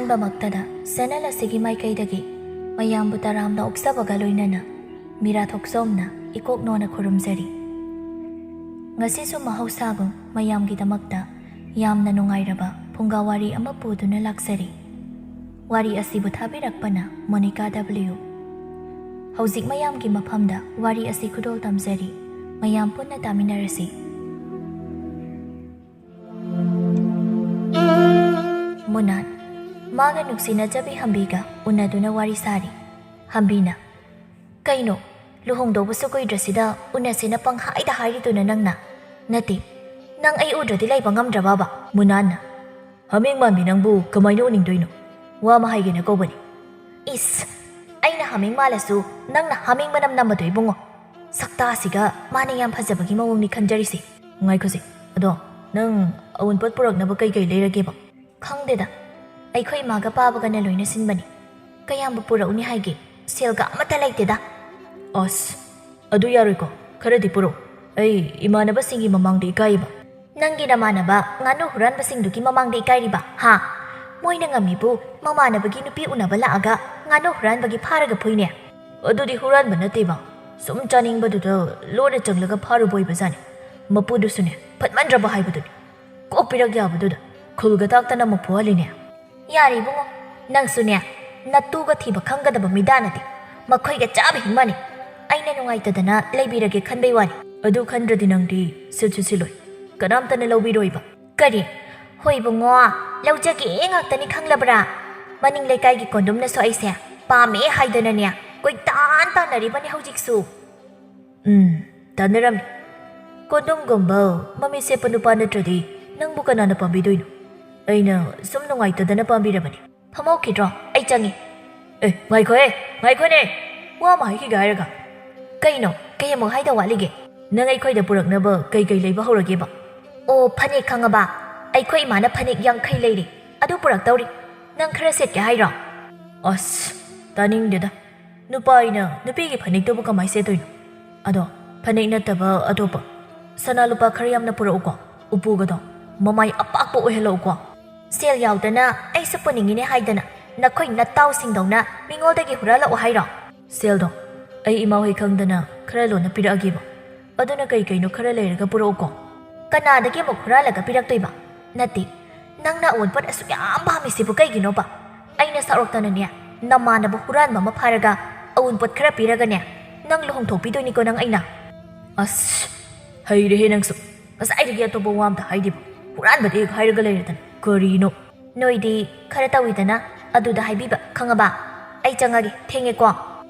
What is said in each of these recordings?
ꯑꯍꯥꯟꯕꯃꯛꯇꯗ channel ꯑꯁꯤꯒꯤ ꯃꯥꯏꯀꯩꯗꯒꯤ ꯃꯌꯥꯝꯕꯨ ꯇꯔꯥꯝꯅ ꯑꯣꯛꯆꯕꯒ ꯂꯣꯏꯅꯅ ꯃꯤꯔꯥ ꯊꯣꯛꯆꯣꯝꯅ ꯏꯀꯣꯛꯅꯣꯅ ꯈꯨꯔꯨꯝꯖꯔꯤ꯫ ꯉꯁꯤꯁꯨ ꯃꯍꯧꯁꯥꯒꯨꯝ ꯃꯌꯥꯝꯒꯤꯗꯃꯛꯇ ꯌꯥꯝꯅ ꯅꯨꯡꯉꯥꯏꯔꯕ ꯐꯨꯡꯒꯥ ꯋꯥꯔꯤ ꯑꯃ ꯄꯨꯗꯨꯅ ꯂꯥꯛꯆꯔꯤ꯫ ꯋꯥꯔꯤ ꯑꯁꯤꯕꯨ ꯊꯥꯕꯤꯔꯛꯄꯅ ꯃꯣꯅꯤꯀꯥ ꯗꯕ꯭ꯂꯤꯎ꯫ ꯍꯧꯖꯤꯛ ꯃꯌꯥꯝꯒꯤ ꯃꯐꯝꯗ ꯋꯥꯔꯤ ꯑꯁꯤ ꯈꯨꯗꯣꯜ ꯇꯝꯖꯔꯤ꯫ ꯃꯌꯥꯝ ꯄꯨꯟꯅ ꯇꯥꯃꯤꯟꯅꯔꯁꯤ꯫ ꯃꯨꯅꯥꯟ ꯃꯥꯒ ꯅꯨꯡꯁꯤꯅꯖꯕꯤ ꯍꯝꯕꯤꯒ ꯎꯅꯗꯨꯅ ꯋꯥꯔꯤ ꯁꯥꯔꯤ꯫ ꯍꯝꯕꯤꯅ ꯀꯩꯅꯣ ꯂꯨꯍꯣꯡꯗꯧꯕꯁꯨ ꯀꯨꯏꯗ꯭ꯔꯁꯤꯗ ꯎꯅꯁꯦꯅ ꯄꯪꯍꯥꯏꯗ ꯍꯥꯏꯔꯤꯗꯨꯅ ꯅꯪꯅ? ꯅꯠꯇꯦ ꯅꯪ ꯑꯩ ꯎꯗ꯭ꯔꯗꯤ ꯂꯩꯕ ꯉꯝꯗ꯭ꯔꯕꯕ? ꯃꯨꯅꯥꯟꯅ ꯍꯃꯦꯡ ꯃꯥꯟꯕꯤ ꯅꯪꯕꯨ ꯀꯃꯥꯏꯅ ꯎꯅꯤꯡꯗꯣꯏꯅꯣ? ꯋꯥ ꯑꯃ ꯍꯥꯏꯒꯦꯅ ꯀꯧꯕꯅꯤ꯫ ꯏꯁ ꯑꯩꯅ ꯍꯃꯦꯡ ꯃꯥꯜꯂꯁꯨ ꯅꯪꯅ ꯍꯃꯦꯡ ꯃꯅꯝ ꯅꯝꯕꯗꯣ ꯏꯕꯨꯡꯉꯣ꯫ ꯁꯛꯇꯥꯁꯤꯒ ꯃꯥꯅ ꯌꯥꯝ ꯐꯖꯕꯒꯤ ꯃꯑꯣꯡꯅꯤ ꯈꯟꯖꯔꯤꯁꯦ꯫ ꯉꯥꯏꯈꯣꯁꯦ ꯑꯗꯣ ꯅꯪ ꯑꯎꯟꯄꯣꯠ ꯄꯨꯔꯛꯅꯕ ꯀꯩ ꯂꯩꯔꯒꯦꯕ? ꯈꯪꯗꯦꯗ ꯑꯩꯈꯣꯏ ꯏꯃꯥꯒ ꯄꯥꯕꯒꯅ ꯂꯣꯏꯅ ꯁꯤꯟꯕꯅꯤ꯫ ꯀꯌꯥꯝꯕꯨ ꯄꯨꯔꯛꯎꯅꯤ ꯍꯥꯏꯒꯦ? ꯁꯦꯜꯒ ꯑꯃꯠꯇ ꯂꯩꯇꯦꯗ꯫ ꯑꯁ ꯑꯗꯨ ꯌꯥꯔꯣꯏꯀꯣ, ꯈꯔꯗꯤ ꯄꯨꯔꯛꯎ꯫ ꯑꯩ ꯏꯃꯥꯟꯅꯕꯁꯤꯡꯒꯤ ꯃꯃꯥꯡꯗ ꯏꯀꯥꯏꯌꯦꯕ꯫ ꯅꯪꯒꯤ ꯅꯃꯥꯟꯅꯕ ꯉꯥꯅꯨ ꯍꯨꯔꯥꯟꯕꯁꯤꯡꯗꯨꯒꯤ ꯃꯃꯥꯡꯗ ꯏꯀꯥꯏꯔꯤꯕ ꯍꯥ? ꯃꯣꯏꯅ ꯉꯝꯃꯤꯕꯨ ꯃꯃꯥꯟꯅꯕꯒꯤ ꯅꯨꯄꯤ ꯎꯅꯕ ꯂꯥꯛꯑꯒ ꯉꯥꯅꯨ ꯍꯨꯔꯥꯟꯕꯒꯤ ꯐꯥꯔꯒ ꯐꯨꯏꯅꯦ꯫ ꯑꯗꯨꯗꯤ ꯍꯨꯔꯥꯟꯕ ꯅꯠꯇꯦꯕ, ꯁꯨꯝ ꯆꯥꯅꯤꯡꯕꯗꯨꯗ ꯂꯣꯟꯅ ꯆꯪꯂꯒ ꯐꯥꯔꯨꯕ ꯑꯣꯏꯕꯖꯥꯠꯅꯤ꯫ ꯃꯄꯨꯗꯨꯁꯨꯅꯦ ꯐꯠꯃꯟꯗ꯭ꯔꯕ ꯍꯥꯏꯕꯗꯨꯅꯤ꯫ ꯀꯣꯛ ꯄꯤꯔꯛ ꯌꯥꯕꯗꯨꯗ ꯈꯨꯜꯒ ꯇꯥꯛꯇꯅ ꯑꯃꯨꯛ ꯐꯨꯍꯜꯂꯤꯅꯦ꯫ ꯌꯥꯔꯦ ꯏꯕꯨꯡꯉꯣ ꯅꯪꯁꯨꯅꯦ ꯅꯠꯇꯨꯒ ꯊꯤꯕ ꯈꯪꯒꯗꯕ ꯃꯤꯗꯥꯅꯗꯤ ꯃꯈꯣꯏꯒ ꯆꯥꯕ ꯍꯤꯡꯃꯅꯤ꯫ ꯑꯩꯅ ꯅꯨꯡꯉꯥꯏꯇꯗꯅ ꯂꯩꯕꯤꯔꯒꯦ ꯈꯟꯕꯩ ꯋꯥꯅꯤ꯫ ꯑꯗꯨ ꯈꯟꯗ꯭ꯔꯗꯤ ꯅꯪꯗꯤ ꯁꯤꯠꯁꯨ ꯁꯤꯠꯂꯣꯏ, ꯀꯅꯥꯝꯇꯅ ꯂꯧꯕꯤꯔꯣꯏꯕ꯫ ꯀꯔꯤ? ꯍꯣꯏ ꯏꯕꯨꯡꯉꯣ ꯂꯧꯖꯒꯦ ꯉꯥꯛꯇꯅꯤ ꯈꯪꯂꯕ꯭ꯔꯥ? ꯃꯅꯤꯡ ꯂꯩꯀꯥꯏꯒꯤ ꯀꯣꯟꯗꯨꯝꯅꯁꯨ ꯑꯩꯁꯦ ꯄꯥꯝꯃꯦ ꯍꯥꯏꯗꯅꯅꯦ ꯀꯣꯏꯇꯥꯟ ꯇꯥꯟꯅꯔꯤꯕꯅꯤ ꯍꯧꯖꯤꯛꯁꯨ꯫ ꯇꯥꯟꯅꯔꯝꯃꯤ꯫ ꯀꯣꯟꯗꯨꯝꯒꯨꯝꯕ ꯃꯃꯤꯠ ꯁꯦꯞꯄ ꯅꯨꯄꯥ ꯅꯠꯇ꯭ꯔꯗꯤ ꯅꯪꯕꯨ ꯀꯅꯥꯅ ꯄꯥꯝꯕꯤꯗꯣꯏꯅꯣ? ꯑꯩꯅ ꯁꯨꯝ ꯅꯨꯡꯉꯥꯏꯇꯗꯅ ꯄꯥꯝꯕꯤꯔꯕꯅꯤ꯫ ꯐꯝꯍꯧꯈꯤꯗ꯭ꯔꯣ? ꯑꯩ ꯆꯪꯉꯤ꯫ ꯉꯥꯏꯈꯣꯅꯦ ꯋꯥ ꯑꯃ ꯍꯥꯏꯈꯤꯒꯦ ꯍꯥꯏꯔꯒ꯫ ꯀꯩꯅꯣ ꯀꯩ ꯑꯃꯨꯛ ꯍꯥꯏꯗ ꯋꯥꯠꯂꯤꯒꯦ? ꯅꯪ ꯑꯩꯈꯣꯏꯗ ꯄꯨꯔꯛꯅꯕ ꯀꯩ ꯂꯩꯕ ꯍꯧꯔꯒꯦꯕ? ꯑꯣ ꯐꯅꯦꯛ ꯈꯪꯉꯕ? ꯑꯩꯈꯣꯏ ꯏꯃꯥꯅ ꯐꯅꯦꯛ 50 ꯂꯩꯔꯤ, ꯑꯗꯨ ꯄꯨꯔꯛꯇꯧꯔꯤ꯫ ꯅꯪ ꯈꯔ ꯁꯦꯠꯀꯦ ꯍꯥꯏꯔꯣ? ꯑꯁ ꯇꯥꯅꯤꯡꯗꯦꯗ, ꯅꯨꯄꯥ ꯑꯩꯅ ꯅꯨꯄꯤꯒꯤ ꯐꯅꯦꯛꯇꯨꯕꯨ ꯀꯃꯥꯏꯅ ꯁꯦꯠꯇꯣꯏꯅꯣ? ꯑꯗꯣ ꯐꯅꯦꯛ ꯅꯠꯇꯕ ꯑꯇꯣꯞꯄ ꯁꯅꯥ ꯂꯨꯄꯥ ꯈꯔ ꯌꯥꯝꯅ ꯄꯨꯔꯛꯎꯀꯣ, ꯎꯄꯨꯒꯗꯣ ꯃꯃꯥꯏ ꯑꯄꯥꯛꯄ ꯑꯣꯏꯍꯜꯂꯛꯎꯀꯣ꯫ ꯁꯦꯜ ꯌꯥꯎꯗꯅ ꯑꯩꯁꯨ ꯄꯨꯅꯤꯡꯉꯤꯅꯦ ꯍꯥꯏꯗꯅ ꯅꯈꯣꯏ ꯅꯇꯥꯎꯁꯤꯡꯗꯧꯅ ꯃꯤꯉꯣꯟꯗꯒꯤ ꯍꯨꯔꯥꯜꯂꯛꯑꯣ ꯍꯥꯏꯔꯣ? ꯁꯦꯜꯗꯣ ꯑꯩ ꯏꯃꯥꯍꯣꯏ ꯈꯪꯗꯅ ꯈꯔ ꯂꯣꯟꯅ ꯄꯤꯔꯛꯑꯒꯦꯕ, ꯑꯗꯨꯅ ꯀꯩꯅꯣ ꯈꯔ ꯂꯩꯔꯒ ꯄꯨꯔꯛꯎꯀꯣ꯫ ꯀꯅꯥꯗꯒꯤ ꯑꯃꯨꯛ ꯍꯨꯔꯥꯜꯂꯒ ꯄꯤꯔꯛꯇꯣꯏꯕ? ꯅꯠꯇꯦ ꯅꯪꯅ ꯑꯎꯟꯄꯣꯠ ꯑꯁꯨꯛ ꯌꯥꯝ ꯄꯥꯝꯃꯤꯁꯤꯕꯨ ꯀꯩꯒꯤꯅꯣꯕ? ꯑꯩꯅ ꯁꯥꯎꯔꯛꯇꯅꯅꯦ ꯅꯃꯥꯟꯅꯕ ꯍꯨꯔꯥꯟꯕ ꯑꯃ ꯐꯥꯔꯒ ꯑꯎꯟꯄꯣꯠ ꯈꯔ ꯄꯤꯔꯒꯅꯦ ꯅꯪ ꯂꯨꯍꯣꯡꯊꯣꯛꯄꯤꯗꯣꯏꯅꯤꯀꯣ ꯅꯪ ꯑꯩꯅ꯫ ꯑꯁ ꯍꯩꯔꯦꯍꯦ ꯅꯪꯁꯨ, ꯉꯁꯥꯏꯗꯒꯤ ꯑꯇꯣꯞꯄ ꯋꯥ ꯑꯝꯇ ꯍꯥꯏꯗꯦꯕ, ꯍꯨꯔꯥꯟꯕꯗꯤ ꯍꯦꯛ ꯍꯥꯏꯔꯒ ꯂꯩꯔꯗꯅ ꯀꯔꯤꯅꯣ? ꯅꯣꯏꯗꯤ ꯈꯔ ꯇꯧꯏꯗꯅ, ꯑꯗꯨꯗ ꯍꯥꯏꯕꯤꯕ ꯈꯪꯉꯕ? ꯑꯩ ꯆꯪꯉꯒꯦ, ꯊꯦꯡꯉꯦꯀꯣ꯫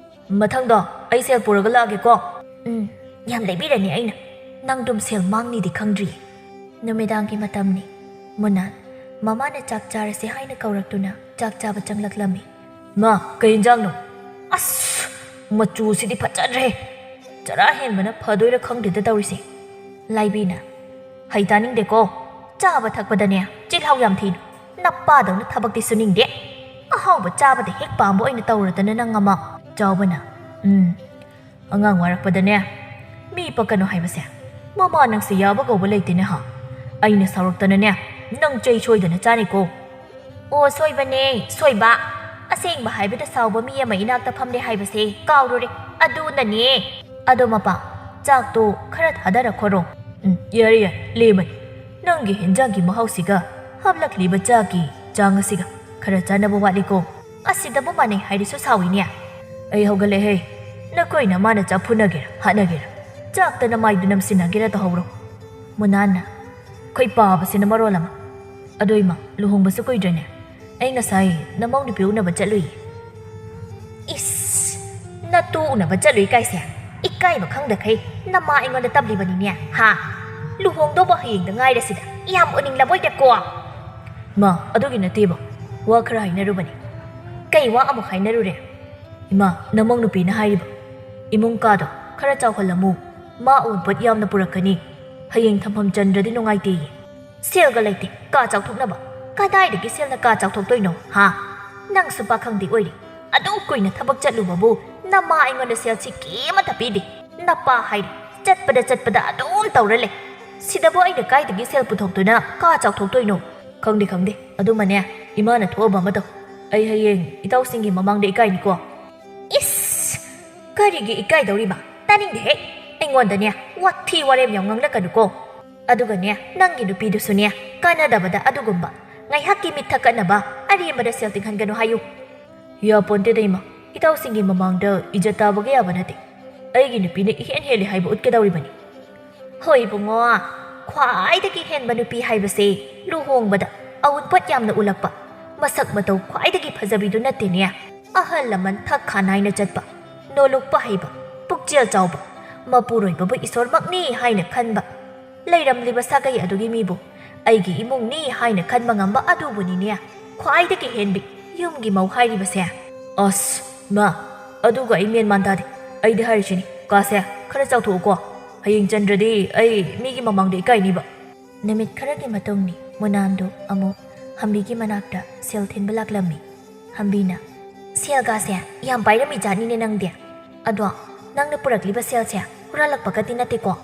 ꯃꯊꯪꯗꯣ ꯑꯩ ꯁꯦꯜ ꯄꯨꯔꯒ ꯂꯥꯛꯑꯒꯦꯀꯣ꯫ ꯌꯥꯝ ꯂꯩꯕꯤꯔꯅꯤ ꯑꯩꯅ, ꯅꯪ ꯗꯨꯝ ꯁꯦꯜ ꯃꯥꯡꯅꯤꯗꯤ ꯈꯪꯗ꯭ꯔꯤꯌꯦ꯫ ꯅꯨꯃꯤꯗꯥꯡꯒꯤ ꯃꯇꯝꯅꯤ꯫ ꯃꯨꯅꯥꯟ ꯃꯃꯥꯅ ꯆꯥꯛ ꯆꯥꯔꯁꯤ ꯍꯥꯏꯅ ꯀꯧꯔꯛꯇꯨꯅ ꯆꯥꯛ ꯆꯥꯕ ꯆꯪꯂꯛꯂꯝꯃꯤ꯫ ꯃꯥ ꯀꯩ ꯏꯟꯖꯥꯡꯅꯣ? ꯑꯁ ꯃꯆꯨꯁꯤꯗꯤ ꯐꯖꯗ꯭ꯔꯦ, ꯆꯔꯥ ꯍꯦꯟꯕꯅ ꯐꯗꯣꯏꯔꯥ ꯈꯪꯗꯦꯗ ꯇꯧꯔꯤꯁꯦ꯫ ꯂꯥꯏꯕꯤꯅ ꯍꯩ ꯇꯥꯅꯤꯡꯗꯦꯀꯣ, ꯆꯥꯕ ꯊꯛꯄꯗꯅꯦ ꯆꯤꯜꯍꯥꯎ ꯌꯥꯝ ꯊꯤꯅꯨ, ꯅꯞꯄꯥꯗꯧꯅ ꯊꯕꯛꯇꯤ ꯁꯨꯅꯤꯡꯗꯦ꯫ ꯑꯍꯥꯎꯕ ꯆꯥꯕꯗ ꯍꯦꯛ ꯄꯥꯝꯕ ꯑꯣꯏꯅ ꯇꯧꯔꯗꯅ ꯅꯪ ꯑꯃ꯫ ꯆꯥꯎꯕꯅ ꯑꯉꯥꯡ ꯋꯥꯔꯛꯄꯗꯅꯦ ꯃꯤ ꯄꯛꯀꯅꯣ ꯍꯥꯏꯕꯁꯦ ꯃꯃꯥ ꯅꯪꯁꯦ ꯌꯥꯕ ꯀꯧꯕ ꯂꯩꯇꯦꯅꯦ ꯍꯥ? ꯑꯩꯅ ꯁꯥꯎꯔꯛꯇꯅꯅꯦ ꯅꯪ ꯆꯩ ꯁꯣꯏꯗꯅ ꯆꯥꯅꯤꯀꯣ꯫ ꯑꯣ ꯁꯣꯏꯕꯅꯦ ꯁꯣꯏꯕ, ꯑꯁꯦꯡꯕ ꯍꯥꯏꯕꯗ ꯁꯥꯎꯕ ꯃꯤ ꯑꯃ ꯏꯅꯥꯛꯇ ꯐꯝꯂꯦ ꯍꯥꯏꯕꯁꯦ ꯀꯥꯎꯔꯨꯔꯦ, ꯑꯗꯨꯅꯅꯦ꯫ ꯑꯗꯣ ꯃꯄꯥ ꯆꯥꯛꯇꯣ ꯈꯔ ꯊꯥꯗꯔꯛꯈꯣꯔꯣ꯫ ꯌꯥꯔꯦ ꯂꯦꯝꯃꯅꯤ, ꯅꯪꯒꯤ ꯍꯦꯟꯖꯥꯡꯒꯤ ꯃꯍꯥꯎꯁꯤꯒ ꯍꯥꯞꯂꯛꯂꯤꯕ ꯆꯥꯛꯀꯤ ꯆꯥꯡ ꯑꯁꯤꯒ ꯈꯔ ꯆꯥꯅꯕ ꯋꯥꯠꯂꯤꯀꯣ꯫ ꯑꯁꯤꯗꯕꯨ ꯃꯥꯟꯅꯩ ꯍꯥꯏꯔꯁꯨ ꯁꯥꯎꯏꯅꯦ꯫ ꯑꯩ ꯍꯧꯒꯠꯂꯦꯍꯦ, ꯅꯈꯣꯏꯅ ꯃꯥꯅ ꯆꯥꯛ ꯐꯨꯅꯒꯦꯔꯥ ꯍꯥꯠꯅꯒꯦꯔꯥ, ꯆꯥꯛꯇꯅ ꯃꯥꯏꯗꯨ ꯅꯝꯁꯤꯟꯅꯒꯦꯔꯥ ꯇꯧꯍꯧꯔꯣ꯫ ꯃꯨꯅꯥꯟꯅ ꯑꯩꯈꯣꯏ ꯄꯥꯕꯁꯤꯅ ꯃꯔꯣꯜ ꯑꯃ꯫ ꯑꯗꯣ ꯏꯃꯥ ꯂꯨꯍꯣꯡꯕꯁꯨ ꯀꯨꯏꯗ꯭ꯔꯦꯅꯦ, ꯑꯩ ꯉꯁꯥꯏ ꯅꯃꯧ ꯅꯨꯄꯤ ꯎꯅꯕ ꯆꯠꯂꯨꯏꯌꯦ꯫ ꯏꯁ ꯅꯇꯨ ꯎꯅꯕ ꯆꯠꯂꯨꯏ ꯀꯥꯏꯁꯦ ꯏꯀꯥꯏꯕ ꯈꯪꯗꯈꯩ ꯅꯃꯥ ꯑꯩꯉꯣꯟꯗ ꯇꯝꯂꯤꯕꯅꯤꯅꯦ ꯍꯥ? ꯂꯨꯍꯣꯡꯗꯧꯕ ꯍꯌꯦꯡꯗ ꯉꯥꯏꯔꯁꯤꯗ ꯌꯥꯝ ꯎꯅꯤꯡꯂꯕꯣꯏꯗꯀꯣ꯫ ꯃꯥ ꯑꯗꯨꯒꯤ ꯅꯠꯇꯦꯕ, ꯋꯥ ꯈꯔ ꯍꯥꯏꯅꯔꯨꯕꯅꯤ꯫ ꯀꯩ ꯋꯥ ꯑꯃꯨꯛ ꯍꯥꯏꯅꯔꯨꯔꯦ? ꯏꯃꯥ ꯅꯃꯧ ꯅꯨꯄꯤꯅ ꯍꯥꯏꯔꯤꯕ ꯏꯃꯨꯡ ꯀꯥꯗꯣ ꯈꯔ ꯆꯥꯎꯍꯜꯂꯝꯃꯨ, ꯃꯥ ꯑꯎꯟꯄꯣꯠ ꯌꯥꯝꯅ ꯄꯨꯔꯛꯀꯅꯤ, ꯍꯌꯦꯡ ꯊꯝꯐꯝ ꯆꯟꯗ꯭ꯔꯗꯤ ꯅꯨꯡꯉꯥꯏꯇꯦꯌꯦ꯫ ꯁꯦꯜꯒ ꯂꯩꯇꯦ ꯀꯥ ꯆꯥꯎꯊꯣꯛꯅꯕ, ꯀꯗꯥꯏꯗꯒꯤ ꯁꯦꯜꯅ ꯀꯥ ꯆꯥꯎꯊꯣꯛꯇꯣꯏꯅꯣ ꯍꯥ? ꯅꯪꯁꯨ ꯄꯥꯈꯪꯗꯤ ꯑꯣꯏꯔꯤ, ꯑꯗꯨ ꯀꯨꯏꯅ ꯊꯕꯛ ꯆꯠꯂꯨꯕꯕꯨ ꯅꯃꯥ ꯑꯩꯉꯣꯟꯗ ꯁꯦꯜꯁꯤ ꯀꯦꯃꯇ ꯄꯤꯗꯦ꯫ ꯅꯄꯥ ꯍꯥꯏꯔꯤ ꯆꯠꯄꯗ ꯑꯗꯨꯝ ꯇꯧꯔ ꯂꯩ, ꯁꯤꯗꯕꯨ ꯑꯩꯅ ꯀꯥꯏꯗꯒꯤ ꯁꯦꯜ ꯄꯨꯊꯣꯛꯇꯨꯅ ꯀꯥ ꯆꯥꯎꯊꯣꯛꯇꯣꯏꯅꯣ? ꯈꯪꯗꯦ ꯑꯗꯨꯃꯅꯦ ꯏꯃꯥꯅ ꯊꯣꯛꯑꯕ ꯑꯃ ꯇꯧ, ꯑꯩ ꯍꯌꯦꯡ ꯏꯇꯥꯎꯁꯤꯡꯒꯤ ꯃꯃꯥꯡꯗ ꯏꯀꯥꯏꯅꯤꯀꯣ ꯏꯁ ꯀꯔꯤꯒꯤ ꯏꯀꯥꯏꯗꯧꯔꯤꯕ ꯇꯥꯅꯤꯡꯗꯦꯍꯦ ꯑꯩꯉꯣꯟꯗꯅꯦ ꯋꯥꯊꯤ ꯋꯥꯔꯦꯝ ꯌꯥꯝ ꯉꯥꯡꯂꯛꯀꯅꯨꯀꯣ ꯑꯗꯨꯒꯅꯦ ꯅꯪꯒꯤ ꯅꯨꯄꯤꯗꯨꯁꯨꯅꯦ ꯀꯥꯟꯅꯗꯕꯗ ꯑꯗꯨꯒꯨꯝꯕ ꯉꯥꯏꯍꯥꯛꯀꯤ ꯃꯤꯠ ꯊꯛꯀꯠꯅꯕ ꯑꯔꯦꯝꯕꯗ ꯁꯦꯜ ꯇꯤꯡꯍꯟꯒꯅꯨ ꯍꯥꯏꯌꯨ ꯌꯥꯄꯣꯟꯇꯦꯗ ꯏꯃꯥ ꯏꯇꯥꯎꯁꯤꯡꯒꯤ ꯃꯃꯥꯡꯗ ꯏꯖꯠ ꯇꯥꯕꯒ ꯌꯥꯕ ꯅꯠꯇꯦ ꯑꯩꯒꯤ ꯅꯨꯄꯤꯅ ꯏꯍꯦꯟ ꯍꯦꯜꯂꯤ ꯍꯥꯏꯕ ꯎꯠꯀꯗꯧꯔꯤꯕꯅꯤ ꯍꯣꯏ ꯏꯕꯨꯡꯉꯣ ꯈ꯭ꯋꯥꯏꯗꯒꯤ ꯍꯦꯟꯕ ꯅꯨꯄꯤ ꯍꯥꯏꯕꯁꯦ ꯂꯨꯍꯣꯡꯕꯗ ꯑꯎꯟꯄꯣꯠ ꯌꯥꯝꯅ ꯎꯠꯂꯛꯄ ꯃꯁꯛ ꯃꯇꯧ ꯈ꯭ꯋꯥꯏꯗꯒꯤ ꯐꯖꯕꯤꯗꯨ ꯅꯠꯇꯦꯅꯦ ꯑꯍꯜ ꯂꯃꯟ ꯊꯛ ꯈꯥ ꯅꯥꯏꯅ ꯆꯠꯄ ꯅꯣꯂꯨꯛꯄ ꯍꯩꯕ ꯄꯨꯛꯆꯦꯜ ꯆꯥꯎꯕ ꯃꯄꯨꯔꯣꯏꯕꯕꯨ ꯏꯁꯣꯔꯃꯛꯅꯤ ꯍꯥꯏꯅ ꯈꯟꯕ ꯂꯩꯔꯝꯂꯤꯕ ꯁꯥꯒꯩ ꯑꯗꯨꯒꯤ ꯃꯤꯕꯨ ꯑꯩꯒꯤ ꯏꯃꯨꯡꯅꯤ ꯍꯥꯏꯅ ꯈꯟꯕ ꯉꯝꯕ ꯑꯗꯨꯕꯨꯅꯤꯅꯦ ꯈ꯭ꯋꯥꯏꯗꯒꯤ ꯍꯦꯟꯕꯤ ꯌꯨꯝꯒꯤ ꯃꯧ ꯍꯥꯏꯔꯤꯕꯁꯦ ꯑꯁ ꯃꯥ ꯑꯗꯨꯒ ꯑꯩ ꯃꯦꯟ ꯇꯥꯗꯦ ꯑꯩꯗꯤ ꯍꯥꯏꯔꯤꯁꯤꯅꯤ ꯀꯥꯁꯦ ꯈꯔ ꯆꯥꯎꯊꯣꯛꯎꯀꯣ ꯍꯌꯦꯡ ꯆꯟꯗ꯭ꯔꯗꯤ ꯑꯩ ꯃꯤꯒꯤ ꯃꯃꯥꯡꯗ ꯏꯀꯥꯏꯅꯤꯕ ꯅꯨꯃꯤꯠ ꯈꯔꯒꯤ ꯃꯇꯨꯡꯅꯤ ꯃꯨꯅꯥꯟꯗꯨ ꯑꯃꯨꯛ ꯍꯝꯕꯤꯒꯤ ꯃꯅꯥꯛꯇ ꯁꯦꯜ ꯊꯤꯟꯕ ꯂꯥꯛꯂꯝꯃꯤ ꯍꯝꯕꯤꯅ ꯁꯦꯜꯒꯥꯁꯦ ꯌꯥꯝ ꯄꯥꯏꯔꯝꯃꯤ ꯖꯥꯠꯅꯤꯅꯦ ꯅꯪꯗꯤ ꯑꯗꯣ ꯅꯪꯅ ꯄꯨꯔꯛꯂꯤꯕ ꯁꯦꯜꯁꯦ ꯍꯨꯔꯥꯜꯂꯛꯄꯒꯗꯤ ꯅꯠꯇꯦꯀꯣ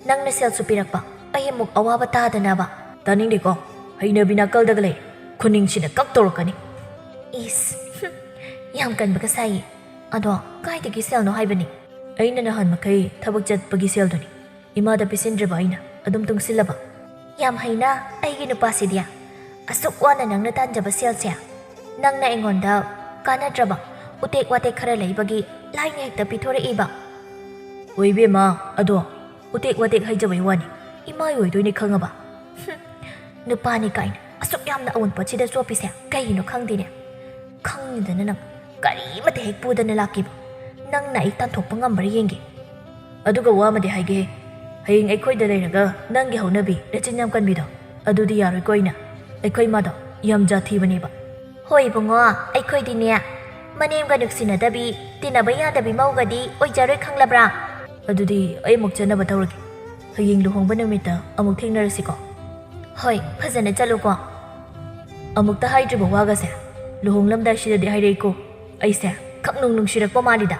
ꯅꯪꯅ ꯁꯦꯜꯁꯨ ꯄꯤꯔꯛꯄ ꯑꯩ ꯑꯃꯨꯛ ꯑꯋꯥꯕ ꯇꯥꯗꯅꯕ ꯇꯥꯅꯤꯡꯗꯦꯀꯣ ꯍꯩꯅꯕꯤ ꯅꯥꯀꯜꯗꯒ ꯂꯩ ꯈꯨꯅꯤꯡꯁꯤꯅ ꯀꯛ ꯇꯧꯔꯛꯀꯅꯤ ꯏꯁ ꯌꯥꯝ ꯀꯟꯕꯒ ꯁꯥꯏꯌꯦ ꯑꯗꯣ ꯀꯥꯏꯗꯒꯤ ꯁꯦꯜꯅꯣ ꯍꯥꯏꯕꯅꯤ ꯑꯩꯅ ꯅꯍꯥꯟ ꯃꯈꯩ ꯊꯕꯛ ꯆꯠꯄꯒꯤ ꯁꯦꯜꯗꯨꯅꯤ ꯏꯃꯥꯗ ꯄꯤꯁꯤꯟꯗ꯭ꯔꯕ ꯑꯩꯅ ꯑꯗꯨꯝ ꯇꯨꯡꯁꯤꯜꯂꯕ ꯌꯥꯝ ꯍꯩꯅ ꯑꯩꯒꯤ ꯅꯨꯄꯥꯁꯤꯗꯤ ꯑꯁꯨꯛ ꯋꯥꯅ ꯅꯪꯅ ꯇꯥꯟꯖꯕ ꯁꯦꯜꯁꯦ ꯅꯪꯅ ꯑꯩꯉꯣꯟꯗ ꯀꯥꯟꯅꯗ꯭ꯔꯕ ꯎꯇꯦꯛ ꯋꯥꯇꯦꯛ ꯈꯔ ꯂꯩꯕꯒꯤ ꯂꯥꯏꯅ ꯍꯦꯛꯇ ꯄꯤꯊꯣꯔꯛꯏꯕ ꯑꯣꯏꯕꯦꯝꯃ ꯑꯗꯣ ꯎꯇꯦꯛ ꯋꯥꯇꯦꯛ ꯍꯩꯖꯕꯩ ꯋꯥꯅꯤ ꯏꯃꯥꯏ ꯑꯣꯏꯗꯣꯏꯅꯤ ꯈꯪꯉꯕ ꯅꯨꯄꯥꯅꯤ ꯀꯥꯏꯅ ꯑꯁꯨꯛ ꯌꯥꯝꯅ ꯑꯋꯨꯟꯄꯣꯠꯁꯤꯗ ꯆꯣꯞꯄꯤꯁꯦ ꯀꯩꯒꯤꯅꯣ ꯈꯪꯗꯦꯅꯦ ꯈꯪꯗꯅ ꯅꯪ ꯀꯔꯤꯃꯠꯇ ꯍꯦꯛ ꯄꯨꯗꯅ ꯂꯥꯛꯈꯤꯕ ꯅꯪꯅ ꯑꯩ ꯇꯥꯟꯊꯣꯛꯄ ꯉꯝꯕ꯭ꯔꯥ ꯌꯦꯡꯒꯦ ꯑꯗꯨꯒ ꯋꯥ ꯑꯃꯗꯤ ꯍꯥꯏꯒꯦ ꯍꯌꯦꯡ ꯑꯩꯈꯣꯏꯗ ꯂꯩꯔꯒ ꯅꯪꯒꯤ ꯍꯧꯅꯕꯤ ꯅꯆꯤꯟ ꯌꯥꯝ ꯀꯟꯕꯤꯗꯣ ꯑꯗꯨꯗꯤ ꯌꯥꯔꯣꯏꯀꯣ ꯑꯩꯈꯣꯏ ꯃꯥꯗꯣ ꯌꯥꯝ ꯖꯥꯊꯤꯕꯅꯦꯕ ꯍꯣꯏ ꯏꯕꯨꯡꯉꯣ ꯑꯩꯈꯣꯏꯗꯤꯅꯦ ꯃꯅꯦꯝꯒ ꯅꯨꯡꯁꯤꯅꯗꯕꯤ ꯇꯤꯟꯅꯕ ꯌꯥꯗꯕꯤ ꯃꯧꯒꯗꯤ ꯑꯣꯏꯖꯔꯣꯏ ꯈꯪꯂꯕ꯭ꯔꯥ ꯑꯗꯨꯗꯤ ꯑꯩ ꯑꯃꯨꯛ ꯆꯠꯅꯕ ꯇꯧꯔꯒꯦ ꯍꯌꯦꯡ ꯂꯨꯍꯣꯡꯕ ꯅꯨꯃꯤꯠꯇ ꯑꯃꯨꯛ ꯊꯦꯡꯅꯔꯁꯤꯀꯣ ꯍꯣꯏ ꯐꯖꯅ ꯆꯠꯂꯨꯀꯣ ꯑꯃꯨꯛꯇ ꯍꯥꯏꯗ꯭ꯔꯤꯕ ꯋꯥꯒꯁꯦ ꯂꯨꯍꯣꯡꯂꯝꯗꯥꯏꯁꯤꯗꯗꯤ ꯍꯥꯏꯔꯛꯏꯀꯣ ꯑꯩꯁꯦ ꯈꯛꯅꯨꯡ ꯅꯨꯡꯁꯤꯔꯛꯄ ꯃꯥꯜꯂꯤꯗ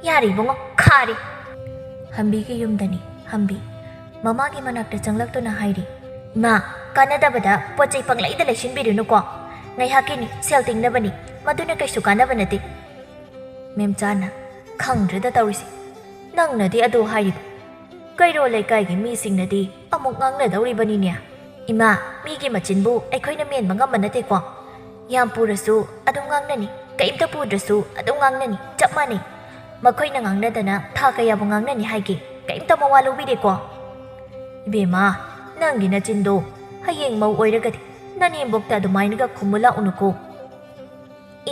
ꯌꯥꯔꯦ ꯏꯕꯨꯡꯉꯣ ꯈꯥꯔꯤ ꯍꯝꯕꯤꯒꯤ ꯌꯨꯝꯗꯅꯤ ꯍꯝꯕꯤ ꯃꯃꯥꯒꯤ ꯃꯅꯥꯛꯇ ꯆꯪꯂꯛꯇꯨꯅ ꯍꯥꯏꯔꯤ ꯏꯃꯥ ꯀꯥꯟꯅꯗꯕꯗ ꯄꯣꯠ ꯆꯩ ꯄꯪꯂꯩꯗ ꯂꯩꯁꯤꯟꯕꯤꯔꯨꯅꯨꯀꯣ ꯉꯥꯏꯍꯥꯛꯀꯤꯅꯤ ꯁꯦꯜ ꯇꯤꯡꯅꯕꯅꯤ ꯃꯗꯨꯅ ꯀꯩꯁꯨ ꯀꯥꯟꯅꯕ ꯅꯠꯇꯦ ꯃꯦꯝꯆꯥꯅ ꯈꯪꯗ꯭ꯔꯦꯗ ꯇꯧꯔꯤꯁꯦ ꯅꯪꯅꯗꯤ ꯑꯗꯨ ꯍꯥꯏꯔꯤꯕ ꯀꯩꯔꯣꯜ ꯂꯩꯀꯥꯏꯒꯤ ꯃꯤꯁꯤꯡꯅꯗꯤ ꯑꯃꯨꯛ ꯉꯥꯡꯅꯗꯧꯔꯤꯕꯅꯤꯅꯦ ꯏꯃꯥ ꯃꯤꯒꯤ ꯃꯆꯤꯟꯕꯨ ꯑꯩꯈꯣꯏꯅ ꯃꯦꯟꯕ ꯉꯝꯕ ꯅꯠꯇꯦꯀꯣ ꯌꯥꯝ ꯄꯨꯔꯁꯨ ꯑꯗꯨꯝ ꯉꯥꯡꯅꯅꯤ ꯀꯩꯝꯇ ꯄꯨꯗ꯭ꯔꯁꯨ ꯑꯗꯨꯝ ꯉꯥꯡꯅꯅꯤ ꯆꯞ ꯃꯥꯟꯅꯩ ꯃꯈꯣꯏꯅ ꯉꯥꯡꯅꯗꯅ ꯊꯥ ꯀꯌꯥꯕꯨ ꯉꯥꯡꯅꯅꯤ ꯍꯥꯏꯒꯦ ꯀꯩꯝꯇ ꯃꯋꯥ ꯂꯧꯕꯤꯗꯦꯀꯣ ꯏꯕꯦꯝꯃ ꯅꯪꯒꯤ ꯅꯆꯤꯟꯗꯣ ꯍꯌꯦꯡ ꯃꯧ ꯑꯣꯏꯔꯒꯗꯤ ꯅꯅꯦꯝꯕꯣꯛꯇ ꯑꯗꯨꯃꯥꯏꯅꯒ ꯈꯨꯝꯃꯨ ꯂꯥꯛꯎꯅꯨꯀꯣ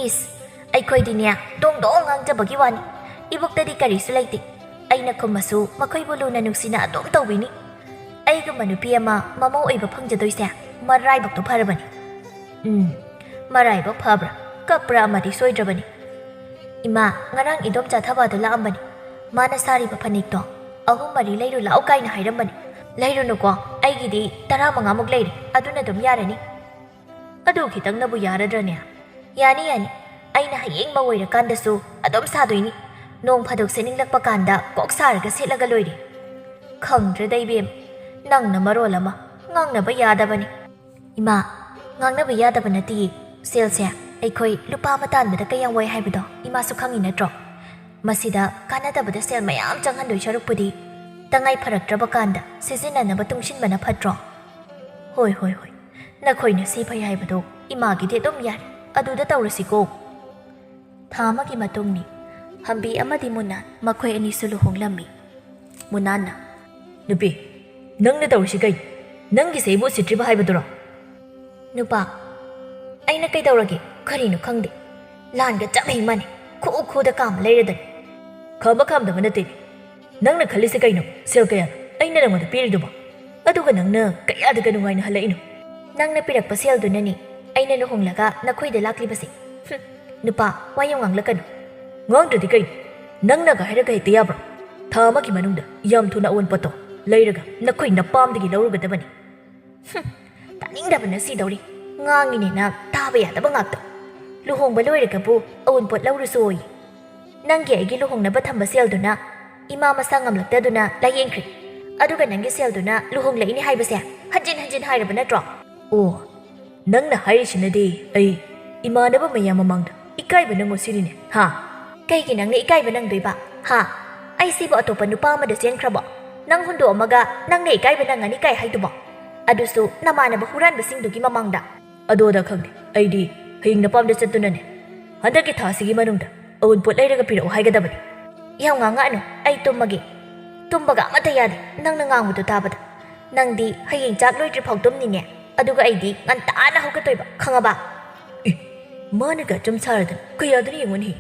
ꯏꯁ ꯑꯩꯈꯣꯏꯗꯤꯅꯦ ꯗꯣꯡ ꯗꯣꯡ ꯉꯥꯡꯖꯕꯒꯤ ꯋꯥꯅꯤ ꯏꯕꯣꯛꯇꯗꯤ ꯀꯔꯤꯁꯨ ꯂꯩꯇꯦ ꯑꯩꯅ ꯈꯨꯝꯃꯁꯨ ꯃꯈꯣꯏꯕꯨ ꯂꯨꯅ ꯅꯨꯡꯁꯤꯅ ꯑꯗꯨꯝ ꯇꯧꯕꯤꯅꯤ ꯑꯩꯒꯨꯝꯕ ꯅꯨꯄꯤ ꯑꯃ ꯃꯃꯧ ꯑꯣꯏꯕ ꯐꯪꯖꯗꯣꯏꯁꯦ ꯃꯔꯥꯏꯕꯛꯇꯣ ꯐꯔꯕꯅꯤ ꯃꯔꯥꯏꯕꯛ ꯐꯕ꯭ꯔꯥ ꯀꯞꯄ꯭ꯔꯥ ꯑꯃꯗꯤ ꯁꯣꯏꯗ꯭ꯔꯕꯅꯤ ꯏꯃꯥ ꯉꯔꯥꯡ ꯏꯗꯣꯝꯆꯥ ꯊꯕꯥꯗꯣ ꯂꯥꯛꯑꯝꯕꯅꯤ ꯃꯥꯅ ꯁꯥꯔꯤꯕ ꯐꯅꯦꯛꯇꯣ 3-4 ꯂꯩꯔꯨ ꯂꯥꯛꯑꯣ ꯀꯥꯏꯅ ꯍꯥꯏꯔꯝꯕꯅꯤ ꯂꯩꯔꯨꯅꯨꯀꯣ ꯑꯩꯒꯤꯗꯤ 15ꯃꯨꯛ ꯂꯩꯔꯤ ꯑꯗꯨꯅ ꯑꯗꯨꯝ ꯌꯥꯔꯅꯤ ꯑꯗꯨ ꯈꯤꯇꯪꯅꯕꯨ ꯌꯥꯔꯗ꯭ꯔꯅꯦ ꯌꯥꯅꯤ ꯑꯩꯅ ꯍꯌꯦꯡ ꯃꯧ ꯑꯣꯏꯔꯀꯥꯟꯗꯁꯨ ꯑꯗꯨꯝ ꯁꯥꯗꯣꯏꯅꯤ ꯅꯣꯡ ꯐꯥꯗꯣꯛ ꯁꯦꯠꯅꯤꯡꯂꯛꯄ ꯀꯥꯟꯗ ꯀꯣꯛ ꯁꯥꯔꯒ ꯁꯦꯠꯂꯒ ꯂꯣꯏꯔꯦ ꯈꯪꯗ꯭ꯔꯦꯗ ꯏꯕꯦꯝ ꯅꯪꯅ ꯃꯔꯣꯜ ꯑꯃ ꯉꯥꯡꯅꯕ ꯌꯥꯗꯕꯅꯤ ꯏꯃꯥ ꯉꯥꯡꯅꯕ ꯌꯥꯗꯕ ꯅꯠꯇꯤꯌꯦ ꯁꯦꯜꯁꯦ ꯑꯩꯈꯣꯏ ꯂꯨꯄꯥ ꯑꯃ ताꯟꯕꯗ ꯀꯌꯥꯝ ꯋꯥꯏ ꯍꯥꯏꯕꯗꯣ ꯏꯃꯥꯁꯨ ꯈꯪꯉꯤ ꯅꯠꯇ꯭ꯔꯣ ꯃꯁꯤꯗ ꯀꯥꯟꯅꯗꯕꯗ ꯁꯦꯜ ꯃꯌꯥꯝ ꯆꯪꯍꯟꯗꯣꯏ ꯁꯔꯨꯛꯄꯨꯗꯤ ꯇꯉꯥꯏ ꯐꯔꯛꯇ꯭ꯔꯕ ꯀꯥꯟꯗ ꯁꯤꯖꯤꯟꯅꯅꯕ ꯇꯨꯡꯁꯤꯟꯕꯅ ꯐꯠꯇ꯭ꯔꯣ ꯍꯣꯏ ꯅꯈꯣꯏꯅ ꯁꯤ ꯐꯩ ꯍꯥꯏꯕꯗꯣ ꯏꯃꯥꯒꯤꯗꯤ ꯑꯗꯨꯝ ꯌꯥꯔꯦ ꯑꯗꯨꯗ ꯇꯧꯔꯁꯤꯀꯣ ꯊꯥ ꯑꯃꯒꯤ ꯃꯇꯨꯡꯅꯤ ꯍꯝꯕꯤ ꯑꯃꯗꯤ ꯃꯨꯅꯥꯟ ꯃꯈꯣꯏ ꯑꯅꯤꯁꯨ ꯂꯨꯍꯣꯡꯂꯝꯃꯤ ꯃꯨꯅꯥꯟꯅ ꯅꯨꯄꯤ ꯅꯪꯅ ꯇꯧꯔꯤꯁꯤ ꯀꯩ ꯅꯪꯒꯤꯁꯦ ꯑꯩꯕꯨ ꯎꯁꯤꯠꯇ꯭ꯔꯤꯕ ꯍꯥꯏꯕꯗꯨꯔꯣ ꯅꯨꯄꯥ ꯑꯩꯅ ꯀꯩꯗꯧꯔꯒꯦ ꯀꯔꯤꯅꯣ ꯈꯪꯗꯦ ꯂꯥꯟꯒ ꯆꯞ ꯍꯦꯛ ꯃꯥꯟꯅꯩ ꯈꯨꯗ ꯀꯥꯝꯃ ꯂꯩꯔꯗꯅꯤ ꯈꯥꯝꯗꯕ ꯅꯠꯇꯦ ꯅꯪꯅ ꯈꯜꯂꯤꯁꯦ ꯀꯩꯅꯣ ꯁꯦꯜ ꯀꯌꯥꯅꯣ ꯑꯩꯅ ꯅꯪꯉꯣꯟꯗ ꯄꯤꯔꯤꯗꯨꯕꯣ ꯑꯗꯨꯒ ꯅꯪꯅ ꯀꯌꯥꯗ ꯅꯨꯡꯉꯥꯏꯅ ꯍꯜꯂꯛꯏꯅꯣ ꯅꯪꯅ ꯄꯤꯔꯛꯄ ꯁꯦꯜꯗꯨꯅꯅꯤ ꯑꯩꯅ ꯂꯨꯍꯣꯡꯂꯒ ꯅꯈꯣꯏꯗ ꯂꯥꯛꯂꯤꯕꯁꯦ ꯅꯨꯄꯥ ꯋꯥ ꯌꯥꯝ ꯉꯥꯡꯂꯛꯀꯅꯨ ꯉꯥꯡꯗ꯭ꯔꯗꯤ ꯀꯩꯅꯣ ꯅꯪꯅꯒ ꯍꯥꯏꯔꯒ ꯍꯦꯛꯇ ꯌꯥꯕ꯭ꯔꯣ ꯊꯥ ꯑꯃꯒꯤ ꯃꯅꯨꯡꯗ ꯌꯥꯝ ꯊꯨꯅ ꯑꯋꯨꯟꯄꯣꯠꯇꯣ ꯂꯩꯔꯒ ꯅꯈꯣꯏ ꯅꯄꯥꯝꯗꯒꯤ ꯂꯧꯔꯨꯒꯗꯕꯅꯤ ꯇꯥꯅꯤꯡꯗꯕꯅ ꯁꯤꯗꯧꯔꯤ ꯉꯥꯡꯉꯤꯅꯦꯅ ꯇꯥꯕ ꯌꯥꯗꯕ ꯉꯥꯛꯇ ꯂꯨꯍꯣꯡꯕ ꯂꯣꯏꯔꯒꯕꯨ ꯑꯋꯨꯟꯄꯣꯠ ꯂꯧꯔꯨꯁꯨ ꯑꯣꯏ ꯅꯪꯒꯤ ꯑꯩꯒꯤ ꯂꯨꯍꯣꯡꯅꯕ ꯊꯝꯕ ꯁꯦꯜꯗꯨꯅ ꯏꯃꯥ ꯃꯁꯥ ꯉꯝꯂꯛꯇꯗꯨꯅ ꯂꯥꯏꯌꯦꯡꯈ꯭ꯔꯦ ꯑꯗꯨꯒ ꯅꯪꯒꯤ ꯁꯦꯜꯗꯨꯅ ꯂꯨꯍꯣꯡꯂꯛꯏꯅꯤ ꯍꯥꯏꯕꯁꯦ ꯍꯟꯖꯤꯟ ꯍꯥꯏꯔꯕ ꯅꯠꯇ꯭ꯔꯣ ꯑꯣ ꯅꯪꯅ ꯍꯥꯏꯔꯤꯁꯤꯅꯗꯤ ꯑꯩ ꯏꯃꯥꯟꯅꯕ ꯃꯌꯥꯝ ꯃꯃꯥꯡꯗ ꯏꯀꯥꯏꯕ ꯅꯪꯉꯣ ꯁꯤꯅꯤꯅꯦ ꯍꯥ ꯀꯩꯒꯤ ꯅꯪꯅ ꯏꯀꯥꯏꯕ ꯅꯪꯗꯣꯏꯕ ꯍꯥ ꯑꯩꯁꯤꯕꯨ ꯑꯇꯣꯞꯄ ꯅꯨꯄꯥ ꯑꯃꯗ ꯆꯦꯟꯈ꯭ꯔꯕꯣ ꯅꯪ ꯍꯨꯟꯗꯣꯛꯑꯝꯃꯒ ꯅꯪꯅ ꯏꯀꯥꯏꯕ ꯅꯪꯉꯅꯤ ꯀꯥꯏ ꯍꯥꯏꯗꯨꯕꯣ ꯑꯗꯨꯁꯨ ꯅꯃꯥꯟꯅꯕ ꯍꯨꯔꯥꯟꯕꯁꯤꯡꯗꯨꯒꯤ ꯃꯃꯥꯡꯗ ꯑꯗꯣꯗ ꯈꯪꯗꯦ ꯑꯩꯗꯤ ꯍꯌꯦꯡ ꯅꯄꯥꯝꯗ ꯆꯠꯇꯨꯅꯅꯦ ꯍꯟꯗꯛꯀꯤ ꯊꯥꯁꯤꯒꯤ ꯃꯅꯨꯡꯗ ꯑꯎꯟꯄꯣꯠ ꯂꯩꯔꯒ ꯄꯤꯔꯛꯑꯣ ꯍꯥꯏꯒꯗꯕꯅꯤ ꯌꯥꯝ ꯉꯥꯡꯉꯛꯑꯅꯨ ꯑꯩ ꯇꯨꯝꯃꯒꯦ ꯇꯨꯝꯕꯒ ꯑꯃꯠꯇ ꯌꯥꯗꯦ ꯅꯪꯅ ꯉꯥꯡꯕꯗꯣ ꯇꯥꯕꯗ ꯅꯪꯗꯤ ꯍꯌꯦꯡ ꯆꯥꯛ ꯂꯣꯏꯗ꯭ꯔꯤ ꯐꯥꯎ ꯇꯨꯝꯅꯤꯅꯦ ꯑꯗꯨꯒ ꯑꯩꯗꯤ ꯉꯟꯇꯥꯅ ꯍꯧꯒꯠꯇꯣꯏꯕ ꯈꯪꯉꯕ ꯃꯥꯅꯒ ꯆꯨꯝ ꯁꯥꯔꯗꯅ ꯀꯌꯥꯗꯅ ꯌꯦꯡꯉꯨꯅꯤ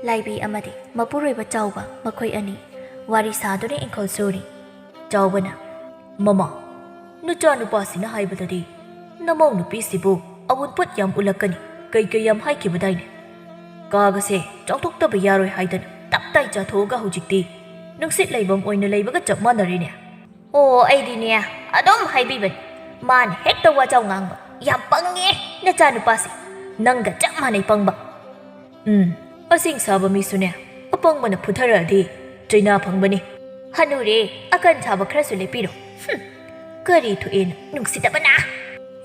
ꯂꯥꯏꯕꯤ ꯑꯃꯗꯤ ꯃꯄꯨꯔꯣꯏꯕ ꯆꯥꯎꯕ ꯃꯈꯣꯏ ꯑꯅꯤ ꯋꯥꯔꯤ ꯁꯥꯗꯨꯅ ꯏꯪꯈꯣꯜ ꯁꯨꯔꯤ ꯆꯥꯎꯕꯅ ꯃꯃꯥ ꯅꯆꯥꯅꯨꯄꯥꯁꯤꯅ ꯍꯥꯏꯕꯗꯗꯤ ꯅꯃꯧ ꯅꯨꯄꯤꯁꯤꯕꯨ ꯑꯎꯟꯄꯣꯠ ꯌꯥꯝ ꯎꯠꯂꯛꯀꯅꯤ ꯀꯩ ꯌꯥꯝ ꯍꯥꯏꯈꯤꯕꯗꯥꯏꯅꯦ ꯀꯥꯒꯁꯦ ꯆꯥꯎꯊꯣꯛꯇꯕ ꯌꯥꯔꯣꯏ ꯍꯥꯏꯗꯅ ꯇꯞꯇꯥꯏ ꯆꯥꯊꯣꯛꯑꯒ ꯍꯧꯖꯤꯛꯇꯤ ꯅꯨꯡꯁꯤꯠ ꯂꯩꯐꯝ ꯑꯣꯏꯅ ꯂꯩꯕꯒ ꯆꯞ ꯃꯥꯟꯅꯔꯤꯅꯦ ꯑꯣ ꯑꯩꯗꯤꯅꯦ ꯑꯗꯨꯝ ꯍꯥꯏꯕꯤꯕꯅꯤ ꯃꯥꯅ ꯍꯦꯛꯇ ꯋꯥꯖꯥꯎ ꯉꯥꯡꯕ ꯌꯥꯝ ꯄꯪꯉꯦ ꯅꯆꯥꯅꯨꯄꯥꯁꯦ ꯅꯪꯒ ꯆꯞ ꯃꯥꯟꯅꯩ ꯄꯪꯕ ꯑꯁꯤꯡ ꯁꯥꯕ ꯃꯤꯁꯨꯅꯦ ꯑꯄꯪꯕꯅ ꯐꯨꯊꯔꯛꯑꯗꯤ ꯆꯩꯅꯥ ꯐꯪꯕꯅꯤ ꯍꯅꯨꯔꯦ ꯑꯀꯟ ꯁꯥꯕ ꯈꯔꯁꯨ ꯂꯦꯞꯄꯤꯔꯣ ꯀꯔꯤ ꯊꯣꯛꯑꯦꯅ ꯅꯨꯡꯁꯤꯗꯕꯅ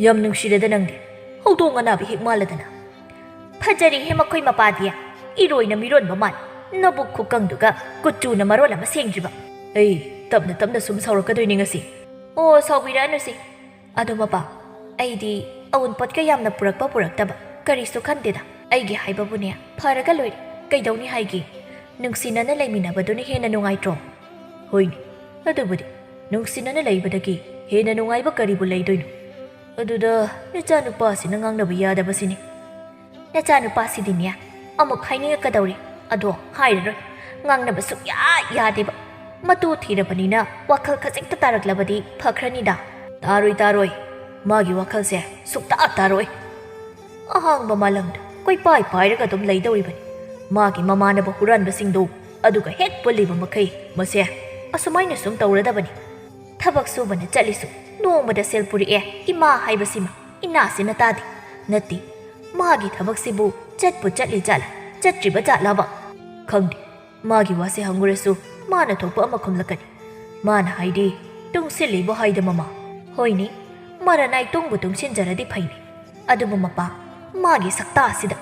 ꯌꯥꯝ ꯅꯨꯡꯁꯤꯔꯦꯗ ꯅꯪꯗꯤ ꯍꯧꯗꯣꯡ ꯑꯅꯥꯕ ꯍꯦꯛ ꯃꯥꯜꯂꯗꯅ ꯐꯖꯔꯤꯍꯦ ꯃꯈꯣꯏ ꯃꯄꯥꯗꯤ ꯏꯔꯣꯏꯅ ꯃꯤꯔꯣꯟꯕ ꯃꯥꯜ ꯅꯕꯨꯛ ꯈꯨꯀꯪꯗꯨꯒ ꯀꯨꯆꯨꯅ ꯃꯔꯣꯜ ꯑꯃ ꯁꯦꯡꯗ꯭ꯔꯤꯕ ꯑꯩ ꯇꯞꯅ ꯇꯞꯅ ꯁꯨꯝ ꯁꯥꯎꯔꯛꯀꯗꯣꯏꯅꯤ ꯉꯁꯤ ꯑꯣ ꯁꯥꯎꯕꯤꯔꯛꯑꯅꯨꯁꯤ ꯑꯗꯣ ꯃꯄꯥ ꯑꯩꯗꯤ ꯑꯎꯟꯄꯣꯠꯀ ꯌꯥꯝꯅ ꯄꯨꯔꯛꯇꯕ ꯀꯔꯤꯁꯨ ꯈꯟꯗꯦꯗ ꯑꯩꯒꯤ ꯍꯥꯏꯕꯕꯨꯅꯦ ꯐꯔꯒ ꯂꯣꯏꯔꯦ ꯀꯩꯗꯧꯅꯤ ꯍꯥꯏꯒꯦ ꯅꯨꯡꯁꯤꯅꯅ ꯂꯩꯃꯤꯟꯅꯕꯗꯨꯅ ꯍꯦꯟꯅ ꯅꯨꯡꯉꯥꯏꯇ꯭ꯔꯣ ꯍꯣꯏꯅꯦ ꯑꯗꯨꯕꯨꯗꯤ ꯅꯨꯡꯁꯤꯅꯅ ꯂꯩꯕꯗꯒꯤ ꯍꯦꯟꯅ ꯅꯨꯡꯉꯥꯏꯕ ꯀꯔꯤꯕꯨ ꯂꯩꯗꯣꯏꯅꯣ ꯑꯗꯨꯗ ꯅꯆꯥꯅꯨꯄꯥꯁꯤꯅ ꯉꯥꯡꯅꯕ ꯌꯥꯗꯕꯁꯤꯅꯤ ꯅꯆꯥꯅꯨꯄꯥꯁꯤꯗꯤꯅꯦ ꯑꯃꯨꯛ ꯍꯥꯏꯅꯤꯡꯉꯛꯀꯗꯧꯔꯤ ꯑꯗꯣ ꯍꯥꯏꯔꯔꯣꯏ ꯉꯥꯡꯅꯕ ꯁꯨꯛꯌꯥ ꯌꯥꯗꯦꯕ ꯃꯇꯨ ꯊꯤꯔꯕꯅꯤꯅ ꯋꯥꯈꯜ ꯈꯖꯤꯛꯇ ꯇꯥꯔꯛꯂꯕꯗꯤ ꯐꯈ꯭ꯔꯅꯤꯗ ꯇꯥꯔꯣꯏ ꯃꯥꯒꯤ ꯋꯥꯈꯜꯁꯦ ꯁꯨꯛꯇꯥ ꯇꯥꯔꯣꯏ ꯑꯍꯥꯡꯕ ꯃꯥꯂꯪꯗ ꯀꯣꯏꯄꯥꯏ ꯄꯥꯏꯔꯒ ꯑꯗꯨꯝ ꯂꯩꯗꯧꯔꯤꯕꯅꯤ ꯃꯥꯒꯤ ꯃꯃꯥꯟꯅꯕ ꯍꯨꯔꯥꯟꯕꯁꯤꯡꯗꯨ ꯑꯗꯨꯒ ꯍꯦꯛ ꯄꯨꯜꯂꯤꯕ ꯃꯈꯩ ꯃꯁꯦ ꯑꯁꯨꯃꯥꯏꯅ ꯁꯨꯝ ꯇꯧꯔꯗꯕꯅꯤ ꯊꯕꯛ ꯁꯨꯕꯅ ꯆꯠꯂꯤꯁꯨ ꯅꯣꯡꯃꯗ ꯁꯦꯜ ꯄꯨꯔꯛꯑꯦ ꯏꯃꯥ ꯍꯥꯏꯕꯁꯤꯃ ꯏꯅꯥꯁꯤꯅ ꯇꯥꯗꯦ ꯅꯠꯇꯦ ꯃꯥꯒꯤ ꯊꯕꯛꯁꯤꯕꯨ ꯆꯠꯄꯨ ꯆꯠꯂꯤ ꯖꯥꯠꯂ ꯆꯠꯇ꯭ꯔꯤꯕ ꯖꯥꯠꯂꯕ ꯈꯪꯗꯦ ꯃꯥꯒꯤ ꯋꯥꯁꯦ ꯍꯪꯉꯨꯔꯁꯨ ꯃꯥꯅ ꯊꯣꯛꯄ ꯑꯃ ꯈꯨꯝꯂꯛꯀꯅꯤ ꯃꯥꯅ ꯍꯥꯏꯗꯤ ꯇꯨꯡꯁꯤꯜꯂꯤꯕ ꯍꯥꯏꯗ ꯃꯃꯥ ꯍꯣꯏꯅꯤ ꯃꯔꯅꯥꯏ ꯇꯨꯡꯕꯨ ꯇꯨꯡꯁꯤꯟꯖꯔꯗꯤ ꯐꯩꯅꯤ ꯑꯗꯨꯕꯨ ꯃꯄꯥ ꯃꯥꯒꯤ ꯁꯛꯇꯥ ꯑꯁꯤꯗ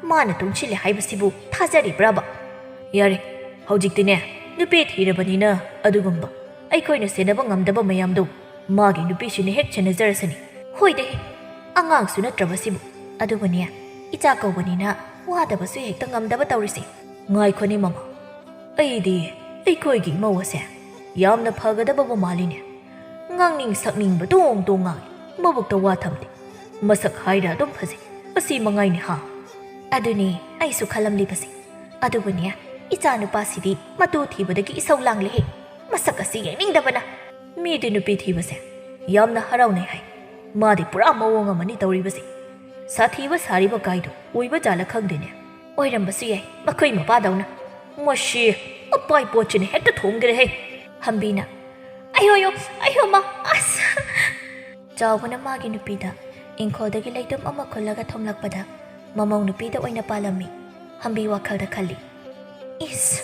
ꯃꯥꯅ ꯇꯨꯡꯁꯤꯜꯂꯦ ꯍꯥꯏꯕꯁꯤꯕꯨ ꯊꯥꯖꯔꯤꯕ꯭ꯔꯕ ꯌꯥꯔꯦ ꯍꯧꯖꯤꯛꯇꯤꯅꯦ ꯅꯨꯄꯤ ꯊꯤꯔꯕꯅꯤꯅ ꯑꯗꯨꯒꯨꯝꯕ ꯑꯩꯈꯣꯏꯅ ꯁꯦꯟꯅꯕ ꯉꯝꯗꯕ ꯃꯌꯥꯝꯗꯨ ꯃꯥꯒꯤ ꯅꯨꯄꯤꯁꯤꯅ ꯍꯦꯛ ꯁꯦꯟꯅꯖꯔꯁꯅꯤ ꯍꯣꯏꯗꯍꯦ ꯑꯉꯥꯡꯁꯨ ꯅꯠꯇ꯭ꯔꯕꯁꯤꯕꯨ ꯑꯗꯨꯕꯨꯅꯦ ꯏꯆꯥ ꯀꯧꯕꯅꯤꯅ ꯋꯥꯗꯕꯁꯨ ꯍꯦꯛꯇ ꯉꯝꯗꯕ ꯇꯧꯔꯤꯁꯦ ꯉꯥꯏꯈꯣꯅꯦ ꯃꯃꯥ ꯑꯩꯗꯤ ꯑꯩꯈꯣꯏꯒꯤ ꯏꯃꯧ ꯑꯁꯦ ꯌꯥꯝꯅ ꯐꯒꯗꯕꯕꯨ ꯃꯥꯜꯂꯤꯅꯦ ꯉꯥꯡꯅꯤꯡ ꯁꯛꯅꯤꯡꯕ ꯗꯣꯡ ꯉꯥꯡꯉꯤ ꯃꯕꯨꯛꯇ ꯋꯥ ꯊꯝꯗꯦ ꯃꯁꯛ ꯍꯥꯏꯔ ꯑꯗꯨꯝ ꯐꯖꯩ ꯑꯁꯤ ꯃꯉꯥꯏꯅꯦ ꯍꯥ ꯑꯗꯨꯅꯤ ꯑꯩꯁꯨ ꯈꯜꯂꯝꯂꯤꯕꯁꯦ ꯑꯗꯨꯕꯨꯅꯦ ꯏꯆꯥꯅꯨꯄꯥꯁꯤꯗꯤ ꯃꯇꯨ ꯊꯤꯕꯗꯒꯤ ꯏꯁꯧ ꯂꯥꯡꯂꯦꯍꯦ ꯃꯁꯛ ꯑꯁꯤ ꯌꯦꯡꯅꯤꯡꯗꯕꯅ ꯃꯤꯗꯤ ꯅꯨꯄꯤ ꯊꯤꯕꯁꯦ ꯌꯥꯝꯅ ꯍꯔꯥꯎꯅꯩ ꯍꯥꯏ ꯃꯥꯗꯤ ꯄꯨꯔꯥ ꯃꯑꯣꯡ ꯑꯃꯅꯤ ꯇꯧꯔꯤꯕꯁꯦ ꯁꯥꯊꯤꯕ ꯁꯥꯔꯤꯕ ꯀꯥꯏꯗꯣ ꯑꯣꯏꯕ ꯖꯥꯠꯂ ꯈꯪꯗꯦꯅꯦ ꯑꯣꯏꯔꯝꯕꯁꯨ ꯌꯥꯏ ꯃꯈꯣꯏ ꯃꯄꯥꯗꯧꯅ ꯃꯁꯤ ꯑꯄꯥꯏ ꯄꯣꯠꯁꯤꯅ ꯍꯦꯛꯇ ꯊꯣꯡꯈ꯭ꯔꯦꯍꯦ ꯍꯝꯕꯤꯅ ꯑꯩꯌꯣ ꯃꯥ ꯑꯁ ꯆꯥꯎꯕꯅ ꯃꯥꯒꯤ ꯅꯨꯄꯤꯗ ꯏꯪꯈꯣꯜꯗꯒꯤ ꯂꯩꯇꯨꯝ ꯑꯃ ꯈꯨꯜꯂꯒ ꯊꯣꯝꯂꯛꯄꯗ ꯃꯃꯧ ꯅꯨꯄꯤꯗ ꯑꯣꯏꯅ ꯄꯥꯜꯂꯝꯃꯤ ꯍꯝꯕꯤ ꯋꯥꯈꯜꯗ ꯈꯜꯂꯤ ꯏꯁ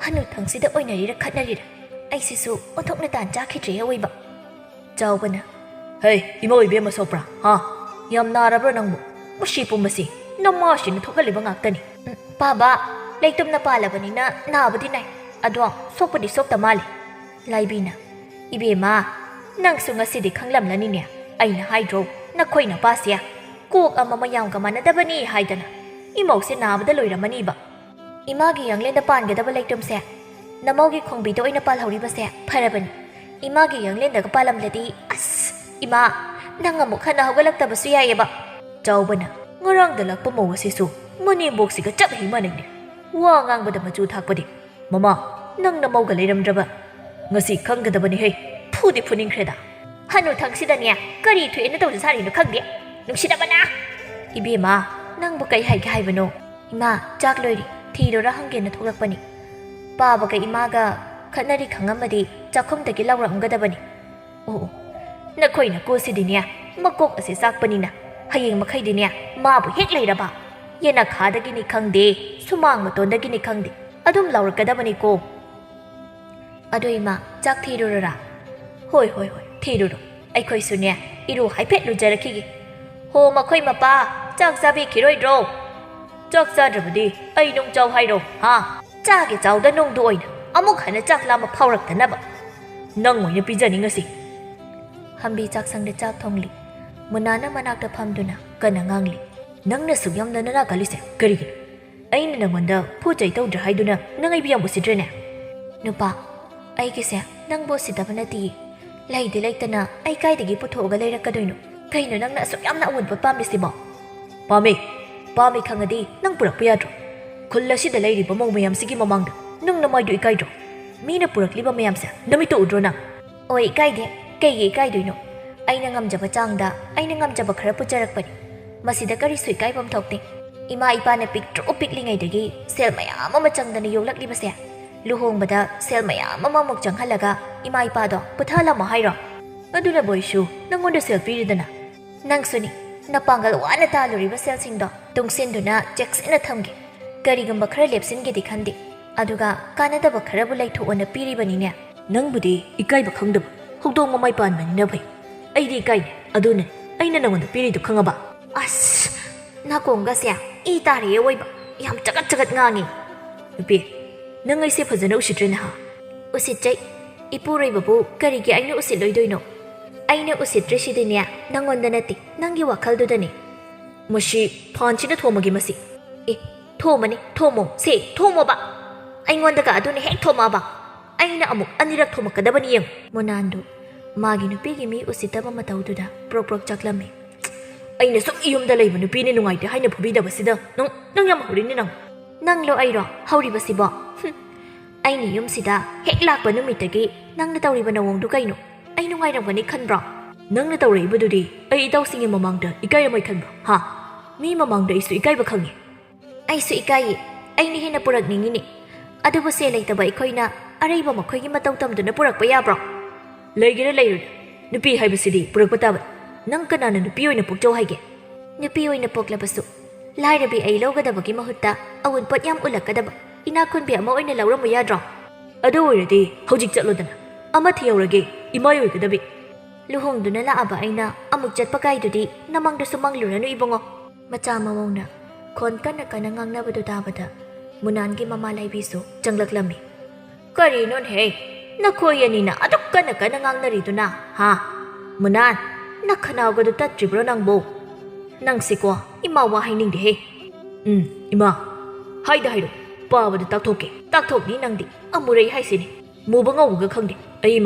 ꯍꯅꯨꯊꯪꯁꯤꯗ ꯑꯣꯏꯅꯔꯤꯔ ꯈꯠꯅꯔꯤꯔ ꯑꯩꯁꯤꯁꯨ ꯑꯣꯟꯊꯣꯛꯅ ꯇꯥꯟ ꯆꯥꯈꯤꯗ꯭ꯔꯦ ꯑꯋꯣꯏꯕ ꯆꯥꯎꯕꯅ ꯍꯩ ꯏꯃꯧ ꯏꯕꯦꯝꯃ ꯁꯣꯛꯄ꯭ꯔꯥ ꯍꯥ ꯌꯥꯝ ꯅꯥꯔꯕ꯭ꯔꯥ ꯅꯪꯕꯨ ꯃꯁꯤ ꯄꯨꯝꯕꯁꯤ ꯅꯃꯥꯁꯤꯅ ꯊꯣꯛꯍꯜꯂꯤꯕ ꯉꯥꯛꯇꯅꯤ ꯄꯥꯕꯥ ꯂꯩꯇꯨꯝꯅ ꯄꯥꯜꯂꯕꯅꯤꯅ ꯅꯥꯕꯨꯗꯤ ꯅꯥꯏ ꯑꯗꯣ ꯁꯣꯛꯄꯗꯤ ꯁꯣꯛꯇ ꯃꯥꯜꯂꯤ ꯂꯥꯏꯕꯤꯅ ꯏꯕꯦꯝꯃ ꯅꯪꯁꯨ ꯉꯁꯤꯗꯤ ꯈꯪꯂꯝꯂꯅꯤꯅꯦ ꯑꯩꯅ ꯍꯥꯏꯗ꯭ꯔꯣ ꯅꯈꯣꯏ ꯅꯄꯥꯁꯦ ꯀꯣꯛ ꯑꯃ ꯃꯌꯥꯝꯒ ꯃꯥꯟꯅꯗꯕꯅꯤ ꯍꯥꯏꯗꯅ ꯏꯃꯧꯁꯦ ꯅꯥꯕꯗ ꯂꯣꯏꯔꯝꯃꯅꯤꯕ ꯏꯃꯥꯒꯤ ꯌꯥꯡꯂꯦꯟꯗ ꯄꯥꯟꯒꯗꯕ ꯂꯩꯇꯨꯝꯁꯦ ꯅꯃꯧꯒꯤ ꯈꯣꯡꯕꯤꯗ ꯑꯣꯏꯅ ꯄꯥꯜꯍꯧꯔꯤꯕꯁꯦ ꯐꯔꯕꯅꯤ ꯏꯃꯥꯒꯤ ꯌꯥꯡꯂꯦꯟꯗꯒ ꯄꯥꯜꯂꯝꯂꯗꯤ ꯑꯁ ꯏꯃꯥ ꯅꯪ ꯑꯃꯨꯛ ꯍꯟꯅ ꯍꯧꯒꯠꯂꯛꯇꯕꯁꯨ ꯌꯥꯏꯌꯦꯕ ꯆꯥꯎꯕꯅ ꯉꯔꯥꯡꯗ ꯂꯥꯛꯄ ꯃꯧ ꯑꯁꯤꯁꯨ ꯃꯅꯦꯝꯕꯣꯛꯁꯤꯒ ꯆꯞ ꯍꯦꯛ ꯃꯥꯟꯅꯩꯅꯦ ꯋꯥ ꯉꯥꯡꯕꯗ ꯃꯆꯨ ꯊꯥꯛꯄꯗꯤ ꯃꯃꯥ ꯅꯪ ꯅꯃꯧꯒ ꯂꯩꯔꯝꯗ꯭ꯔꯕ ꯉꯁꯤ ꯈꯪꯒꯗꯕꯅꯤꯍꯦ ꯐꯨꯗꯤ ꯐꯨꯅꯤꯡꯈ꯭ꯔꯦꯗ ꯍꯅꯨꯊꯪꯁꯤꯗꯅꯦ ꯀꯔꯤ ꯊꯣꯛꯑꯦꯅ ꯇꯧꯖꯁꯥꯔꯤꯅꯣ ꯈꯪꯗꯦ ꯅꯨꯡꯁꯤꯗꯕꯅ ꯏꯕꯦꯝꯃ ꯅꯪꯕꯨ ꯀꯩ ꯍꯥꯏꯒꯦ ꯍꯥꯏꯕꯅꯣ ꯏꯃꯥ ꯆꯥꯛ ꯂꯣꯏꯔꯤ ꯊꯤꯔꯨꯔ ꯍꯪꯒꯦꯅ ꯊꯣꯛꯂꯛꯄꯅꯤ ꯄꯥꯕꯒ ꯏꯃꯥꯒ ꯈꯠꯅꯔꯤ ꯈꯪꯉꯝꯃꯗꯤ ꯆꯥꯛꯈꯨꯝꯗꯒꯤ ꯂꯥꯎꯔꯛꯑꯝꯒꯗꯕꯅꯤ ꯑꯣ ꯅꯈꯣꯏꯅ ꯀꯣꯁꯤꯗꯤꯅꯦ ꯃꯀꯣꯛ ꯑꯁꯤ ꯆꯥꯛꯄꯅꯤꯅ ꯍꯌꯦꯡ ꯃꯈꯩꯗꯤꯅꯦ ꯃꯥꯕꯨ ꯍꯦꯛ ꯂꯩꯔꯕ ꯌꯦꯅꯈꯥꯗꯒꯤꯅꯤ ꯈꯪꯗꯦ ꯁꯨꯃꯥꯡ ꯃꯇꯣꯟꯗꯒꯤꯅꯤ ꯈꯪꯗꯦ ꯑꯗꯨꯝ ꯂꯥꯎꯔꯛꯀꯗꯕꯅꯤꯀꯣ ꯑꯗꯣ ꯏꯃꯥ ꯆꯥꯛ ꯊꯤꯔꯨꯔꯔꯥ ꯍꯣꯏ ꯊꯤꯔꯨꯔꯣ ꯑꯩꯈꯣꯏꯁꯨꯅꯦ ꯏꯔꯨ ꯍꯥꯏꯐꯦꯠ ꯂꯨꯖꯔꯛꯈꯤꯒꯦ ꯍꯣ ꯃꯈꯣꯏ ꯃꯄꯥ ꯆꯥꯛ ꯆꯥꯕꯤꯈꯤꯔꯣꯏꯗ꯭ꯔꯣ ꯆꯥꯛ ꯆꯥꯗ꯭ꯔꯕꯗꯤ ꯑꯩ ꯅꯨꯡ ꯆꯥꯎ ꯍꯥꯏꯔꯣ ꯍꯥ ꯆꯥꯒꯦ ꯆꯥꯎꯗ ꯅꯨꯡꯗꯨ ꯑꯣꯏꯅ ꯑꯃꯨꯛ ꯍꯟꯅ ꯆꯥꯛ ꯂꯥꯝꯕ ꯐꯥꯎꯔꯛꯇꯅꯕ ꯅꯪ ꯑꯣꯏꯅ ꯄꯤꯖꯅꯤ ꯉꯁꯤ ꯍꯝꯕꯤ ꯆꯥꯛꯁꯪꯗ ꯆꯥꯛ ꯊꯣꯡꯂꯤ ꯃꯨꯅꯥꯅ ꯃꯅꯥꯛꯇ ꯐꯝꯗꯨꯅ ꯀꯟꯅ ꯉꯥꯡꯂꯤ ꯅꯪꯅ ꯁꯨꯛ ꯌꯥꯝꯅ ꯅꯅꯥ ꯀꯜꯂꯤꯁꯦ ꯀꯔꯤꯒꯤꯅꯣ ꯑꯩꯅ ꯅꯪꯉꯣꯟꯗ ꯄꯣꯠ ꯆꯩ ꯇꯧꯗ꯭ꯔꯦ ꯍꯥꯏꯗꯨꯅ ꯅꯪ ꯑꯩꯕꯨ ꯌꯥꯝ ꯎꯁꯤꯠꯇ꯭ꯔꯦꯅꯦ ꯅꯨꯄꯥ ꯑꯩꯒꯤꯁꯦ ꯅꯪꯕꯨ ꯎꯁꯤꯠꯇꯕ ꯅꯠꯇꯤꯌꯦ ꯂꯩꯗꯤ ꯂꯩꯇꯅ ꯑꯩ ꯀꯥꯏꯗꯒꯤ ꯄꯨꯊꯣꯛꯑꯒ ꯂꯩꯔꯛꯀꯗꯣꯏꯅꯣ ꯀꯩꯅꯣ ꯅꯪꯅ ꯑꯁꯨꯛ ꯌꯥꯝꯅ ꯑꯋꯨꯟꯄꯣꯠ ꯄꯥꯝꯂꯤꯁꯤꯕꯣ ꯄꯥꯝꯃꯤ ꯈꯪꯉꯗꯤ ꯅꯪ ꯄꯨꯔꯛꯄ ꯌꯥꯗ꯭ꯔꯣ ꯈꯨꯜ ꯑꯁꯤꯗ ꯂꯩꯔꯤꯕ ꯃꯧ ꯃꯌꯥꯝꯁꯤꯒꯤ ꯃꯃꯥꯡꯗ ꯅꯪ ꯅꯃꯥꯏꯗꯨ ꯏꯀꯥꯏꯗ꯭ꯔꯣ ꯃꯤꯅ ꯄꯨꯔꯛꯂꯤꯕ ꯃꯌꯥꯝꯁꯦ ꯅꯃꯤꯠꯇꯨ ꯎꯗ꯭ꯔꯣ ꯅꯪ ꯑꯣꯏ ꯏꯀꯥꯏꯗꯦ ꯀꯩꯒꯤ ꯏꯀꯥꯏꯗꯣꯏꯅꯣ ꯑꯩꯅ ꯉꯝꯖꯕ ꯆꯥꯡꯗ ꯑꯩꯅ ꯉꯝꯖꯕ ꯈꯔ ꯄꯨꯖꯔꯛꯄꯅꯤ ꯃꯁꯤꯗ ꯀꯔꯤꯁꯨ ꯏꯀꯥꯏꯐꯝ ꯊꯣꯛꯇꯦ ꯏꯃꯥ ꯏꯄꯥꯅ ꯄꯤꯛꯇ꯭ꯔꯨ ꯄꯤꯛꯂꯤꯉꯩꯗꯒꯤ ꯁꯦꯜ ꯃꯌꯥꯝ ꯑꯃ ꯆꯪꯗꯅ ꯌꯣꯛꯂꯛꯂꯤꯕꯁꯦ ꯂꯨꯍꯣꯡꯕꯗ ꯁꯦꯜ ꯃꯌꯥꯝ ꯑꯃꯃꯨꯛ ꯆꯪꯍꯜꯂꯒ ꯏꯃꯥ ꯏꯄꯥꯗꯣ ꯄꯨꯊꯍꯜꯂꯝꯃꯣ ꯍꯥꯏꯔꯣ ꯑꯗꯨꯅ ꯕꯣꯏꯁꯨ ꯅꯪꯉꯣꯟꯗ ꯁꯦꯜ ꯄꯤꯔꯤꯗꯅ ꯅꯪꯁꯨꯅꯤ ꯅꯄꯥꯡꯒꯜ ꯋꯥꯅ ꯇꯥꯜꯂꯨꯔꯤꯕ ꯁꯦꯜꯁꯤꯡꯗꯣ ꯇꯨꯡꯁꯤꯟꯗꯨꯅ ꯆꯦꯛꯁꯤꯟꯅ ꯊꯝꯒꯦ ꯀꯔꯤꯒꯨꯝꯕ ꯈꯔ ꯂꯦꯞꯁꯤꯟꯒꯦꯗꯤ ꯈꯟꯗꯦ ꯑꯗꯨꯒ ꯀꯥꯟꯅꯗꯕ ꯈꯔꯕꯨ ꯂꯩꯊꯣꯛꯑꯣꯅ ꯄꯤꯔꯤꯕꯅꯤꯅꯦ ꯅꯪꯕꯨꯗꯤ ꯏꯀꯥꯏꯕ ꯈꯪꯗꯕ ꯍꯧꯗꯣꯡ ꯃꯃꯥꯏ ꯄꯥꯟꯕꯅꯤꯅ ꯐꯩ ꯑꯩꯗꯤ ꯏꯀꯥꯏꯅꯦ ꯑꯗꯨꯅꯅꯦ ꯑꯩꯅ ꯅꯪꯉꯣꯟꯗ ꯄꯤꯔꯤꯗꯨ ꯈꯪꯉꯕ ꯑꯁ ꯅꯥꯀꯣꯡꯒꯁꯦ ꯏ ꯇꯥꯔꯤꯌꯦ ꯑꯣꯏꯕ ꯌꯥꯝ ꯆꯒꯠ ꯉꯥꯡꯉꯤ ꯅꯨꯄꯤ ꯅꯪ ꯑꯩꯁꯦ ꯐꯖꯅ ꯎꯁꯤꯠꯇ꯭ꯔꯦꯅꯦ ꯍꯥ ꯎꯁꯤꯠꯆꯩ ꯏꯄꯨꯔꯣꯏꯕꯕꯨ ꯀꯔꯤꯒꯤ ꯑꯩꯅ ꯎꯁꯤꯠꯂꯣꯏꯗꯣꯏꯅꯣ ꯑꯩꯅ ꯎꯁꯤꯠꯇ꯭ꯔꯤꯁꯤꯗꯤꯅꯦ ꯅꯪꯉꯣꯟꯗ ꯅꯠꯇꯦ ꯅꯪꯒꯤ ꯋꯥꯈꯜꯗꯨꯗꯅꯦ ꯃꯁꯤ ꯐꯥꯟꯁꯤꯅ ꯊꯣꯝꯃꯒꯦ ꯃꯁꯤ ꯊꯣꯝꯃꯅꯤ ꯊꯣꯝꯃꯣ ꯁꯦ ꯊꯣꯝꯃꯣꯕ ꯑꯩꯉꯣꯟꯗꯒ ꯑꯗꯨꯅ ꯍꯦꯛ ꯊꯣꯝꯃꯛꯑꯕ ꯑꯩꯅ ꯑꯃꯨꯛ ꯑꯅꯤꯔꯛ ꯊꯣꯝꯃꯛꯀꯗꯕꯅꯤ ꯌꯦꯡꯉꯨ ꯃꯣꯅꯥꯟꯗꯨ ꯃꯥꯒꯤ ꯅꯨꯄꯤꯒꯤ ꯃꯤ ꯎꯁꯤꯠꯇꯕ ꯃꯇꯧꯗꯨꯗ ꯄ꯭ꯔꯣꯛ ꯆꯥꯛꯂꯝꯃꯤ ꯑꯩꯅ ꯁꯨꯝ ꯌꯨꯝꯗ ꯂꯩꯕ ꯅꯨꯄꯤꯅ ꯅꯨꯡꯉꯥꯏꯇꯦ ꯍꯥꯏꯅ ꯐꯨꯕꯤꯗꯕꯁꯤꯗ ꯅꯪ ꯌꯥꯝ ꯍꯧꯔꯤꯅꯦ ꯅꯪꯂꯣ ꯑꯩꯔꯣ ꯍꯧꯔꯤꯕꯁꯤꯕꯣ ꯑꯩꯅ ꯌꯨꯝꯁꯤꯗ ꯍꯦꯛ ꯂꯥꯛꯄ ꯅꯨꯃꯤꯠꯇꯒꯤ ꯅꯪꯅ ꯇꯧꯔꯤꯕ ꯅꯑꯣꯡꯗꯨ ꯀꯩꯅꯣ ꯑꯩ ꯅꯨꯡꯉꯥꯏꯔꯝꯒꯅꯤ ꯈꯟꯕ꯭ꯔꯣ ꯅꯪꯅ ꯇꯧꯔꯛꯏꯕꯗꯨꯗꯤ ꯑꯩ ꯏꯇꯥꯎꯁꯤꯡꯒꯤ ꯃꯃꯥꯡꯗ ꯏꯀꯥꯏꯔꯝꯃꯣꯏ ꯈꯟꯕ꯭ꯔꯣ ꯍꯥ ꯃꯤ ꯃꯃꯥꯡꯗ ꯑꯩꯁꯨ ꯏꯀꯥꯏꯕ ꯈꯪꯉꯤ ꯑꯩꯁꯨ ꯏꯀꯥꯏꯌꯦ ꯑꯩꯅ ꯍꯦꯟꯅ ꯄꯨꯔꯛꯅꯤꯡꯉꯤꯅꯦ ꯑꯗꯨꯕꯨ ꯁꯦꯜ ꯂꯩꯇꯕ ꯑꯩꯈꯣꯏꯅ ꯑꯔꯩꯕ ꯃꯈꯣꯏꯒꯤ ꯃꯇꯧ ꯇꯝꯗꯨꯅ ꯄꯨꯔꯛꯄ ꯌꯥꯕ꯭ꯔꯣ ꯂꯩꯒꯦꯔꯥ ꯂꯩꯔꯣꯏ ꯅꯨꯄꯤ ꯍꯥꯏꯕꯁꯤꯗꯤ ꯄꯨꯔꯛꯄ ꯇꯥꯕꯅꯤ ꯅꯪ ꯀꯅꯥꯅ ꯅꯨꯄꯤ ꯑꯣꯏꯅ ꯄꯣꯛꯆꯧ ꯍꯥꯏꯒꯦ ꯅꯨꯄꯤ ꯑꯣꯏꯅ ꯄꯣꯛꯂꯕꯁꯨ ꯂꯥꯏꯔꯕꯤ ꯑꯩ ꯂꯧꯒꯗꯕꯒꯤ ꯃꯍꯨꯠꯇ ꯑꯋꯨꯟꯄꯣꯠ ꯌꯥꯝ ꯎꯜꯂꯛꯀꯗꯕ ꯏꯅꯥꯛꯈꯨꯟꯕꯤ ꯑꯃ ꯑꯣꯏꯅ ꯂꯧꯔꯝꯕ ꯌꯥꯗ꯭ꯔꯣ ꯑꯗꯨ ꯑꯣꯏꯔꯗꯤ ꯍꯧꯖꯤꯛ ꯆꯠꯂꯣꯗꯅ ꯑꯃ ꯊꯤꯍꯧꯔꯒꯦ ꯏꯃꯥꯏ ꯑꯣꯏꯒꯗꯕꯤ ꯂꯨꯍꯣꯡꯗꯨꯅ ꯂꯥꯛꯑꯕ ꯑꯩꯅ ꯑꯃꯨꯛ ꯆꯠꯄ ꯀꯥꯏꯗꯨꯗꯤ ꯅꯃꯪꯗꯁꯨ ꯃꯪꯂꯨꯔꯅꯨ ꯏꯕꯨꯡꯉꯣ ꯃꯆꯥ ꯃꯃꯧꯅ ꯈꯣꯟ ꯀꯟꯅ ꯉꯥꯡꯅꯕꯗꯨ ꯇꯥꯕꯗ ꯃꯨꯅꯥꯟꯒꯤ ꯃꯃꯥ ꯂꯥꯏꯕꯤꯁꯨ ꯆꯪꯂꯛꯂꯝꯃꯤ ꯀꯔꯤꯅꯣꯅꯦꯍꯦ ꯅꯈꯣꯏ ꯑꯅꯤꯅ ꯑꯗꯨꯛ ꯀꯟꯅ ꯉꯥꯡꯅꯔꯤꯗꯨꯅ ꯍꯥ ꯃꯨꯅꯥꯟ ꯅꯈꯅꯥꯎꯒꯗꯨ ꯇꯠꯇ꯭ꯔꯤꯕ꯭ꯔꯣ ꯅꯪꯕꯨ ꯅꯪꯁꯤꯀꯣ ꯏꯃꯥ ꯋꯥ ꯍꯥꯏꯅꯤꯡꯗꯦꯍꯦ ꯏꯃꯥ ꯍꯥꯏꯔꯣ ꯄꯥꯕꯗ ꯇꯥꯛꯊꯣꯛꯅꯤ ꯅꯪꯗꯤ ꯑꯃꯨꯔꯩ ꯍꯥꯏꯁꯤꯅꯤ ꯃꯨꯕ ꯉꯧꯕꯒ ꯈꯪꯗꯦ ꯑꯩ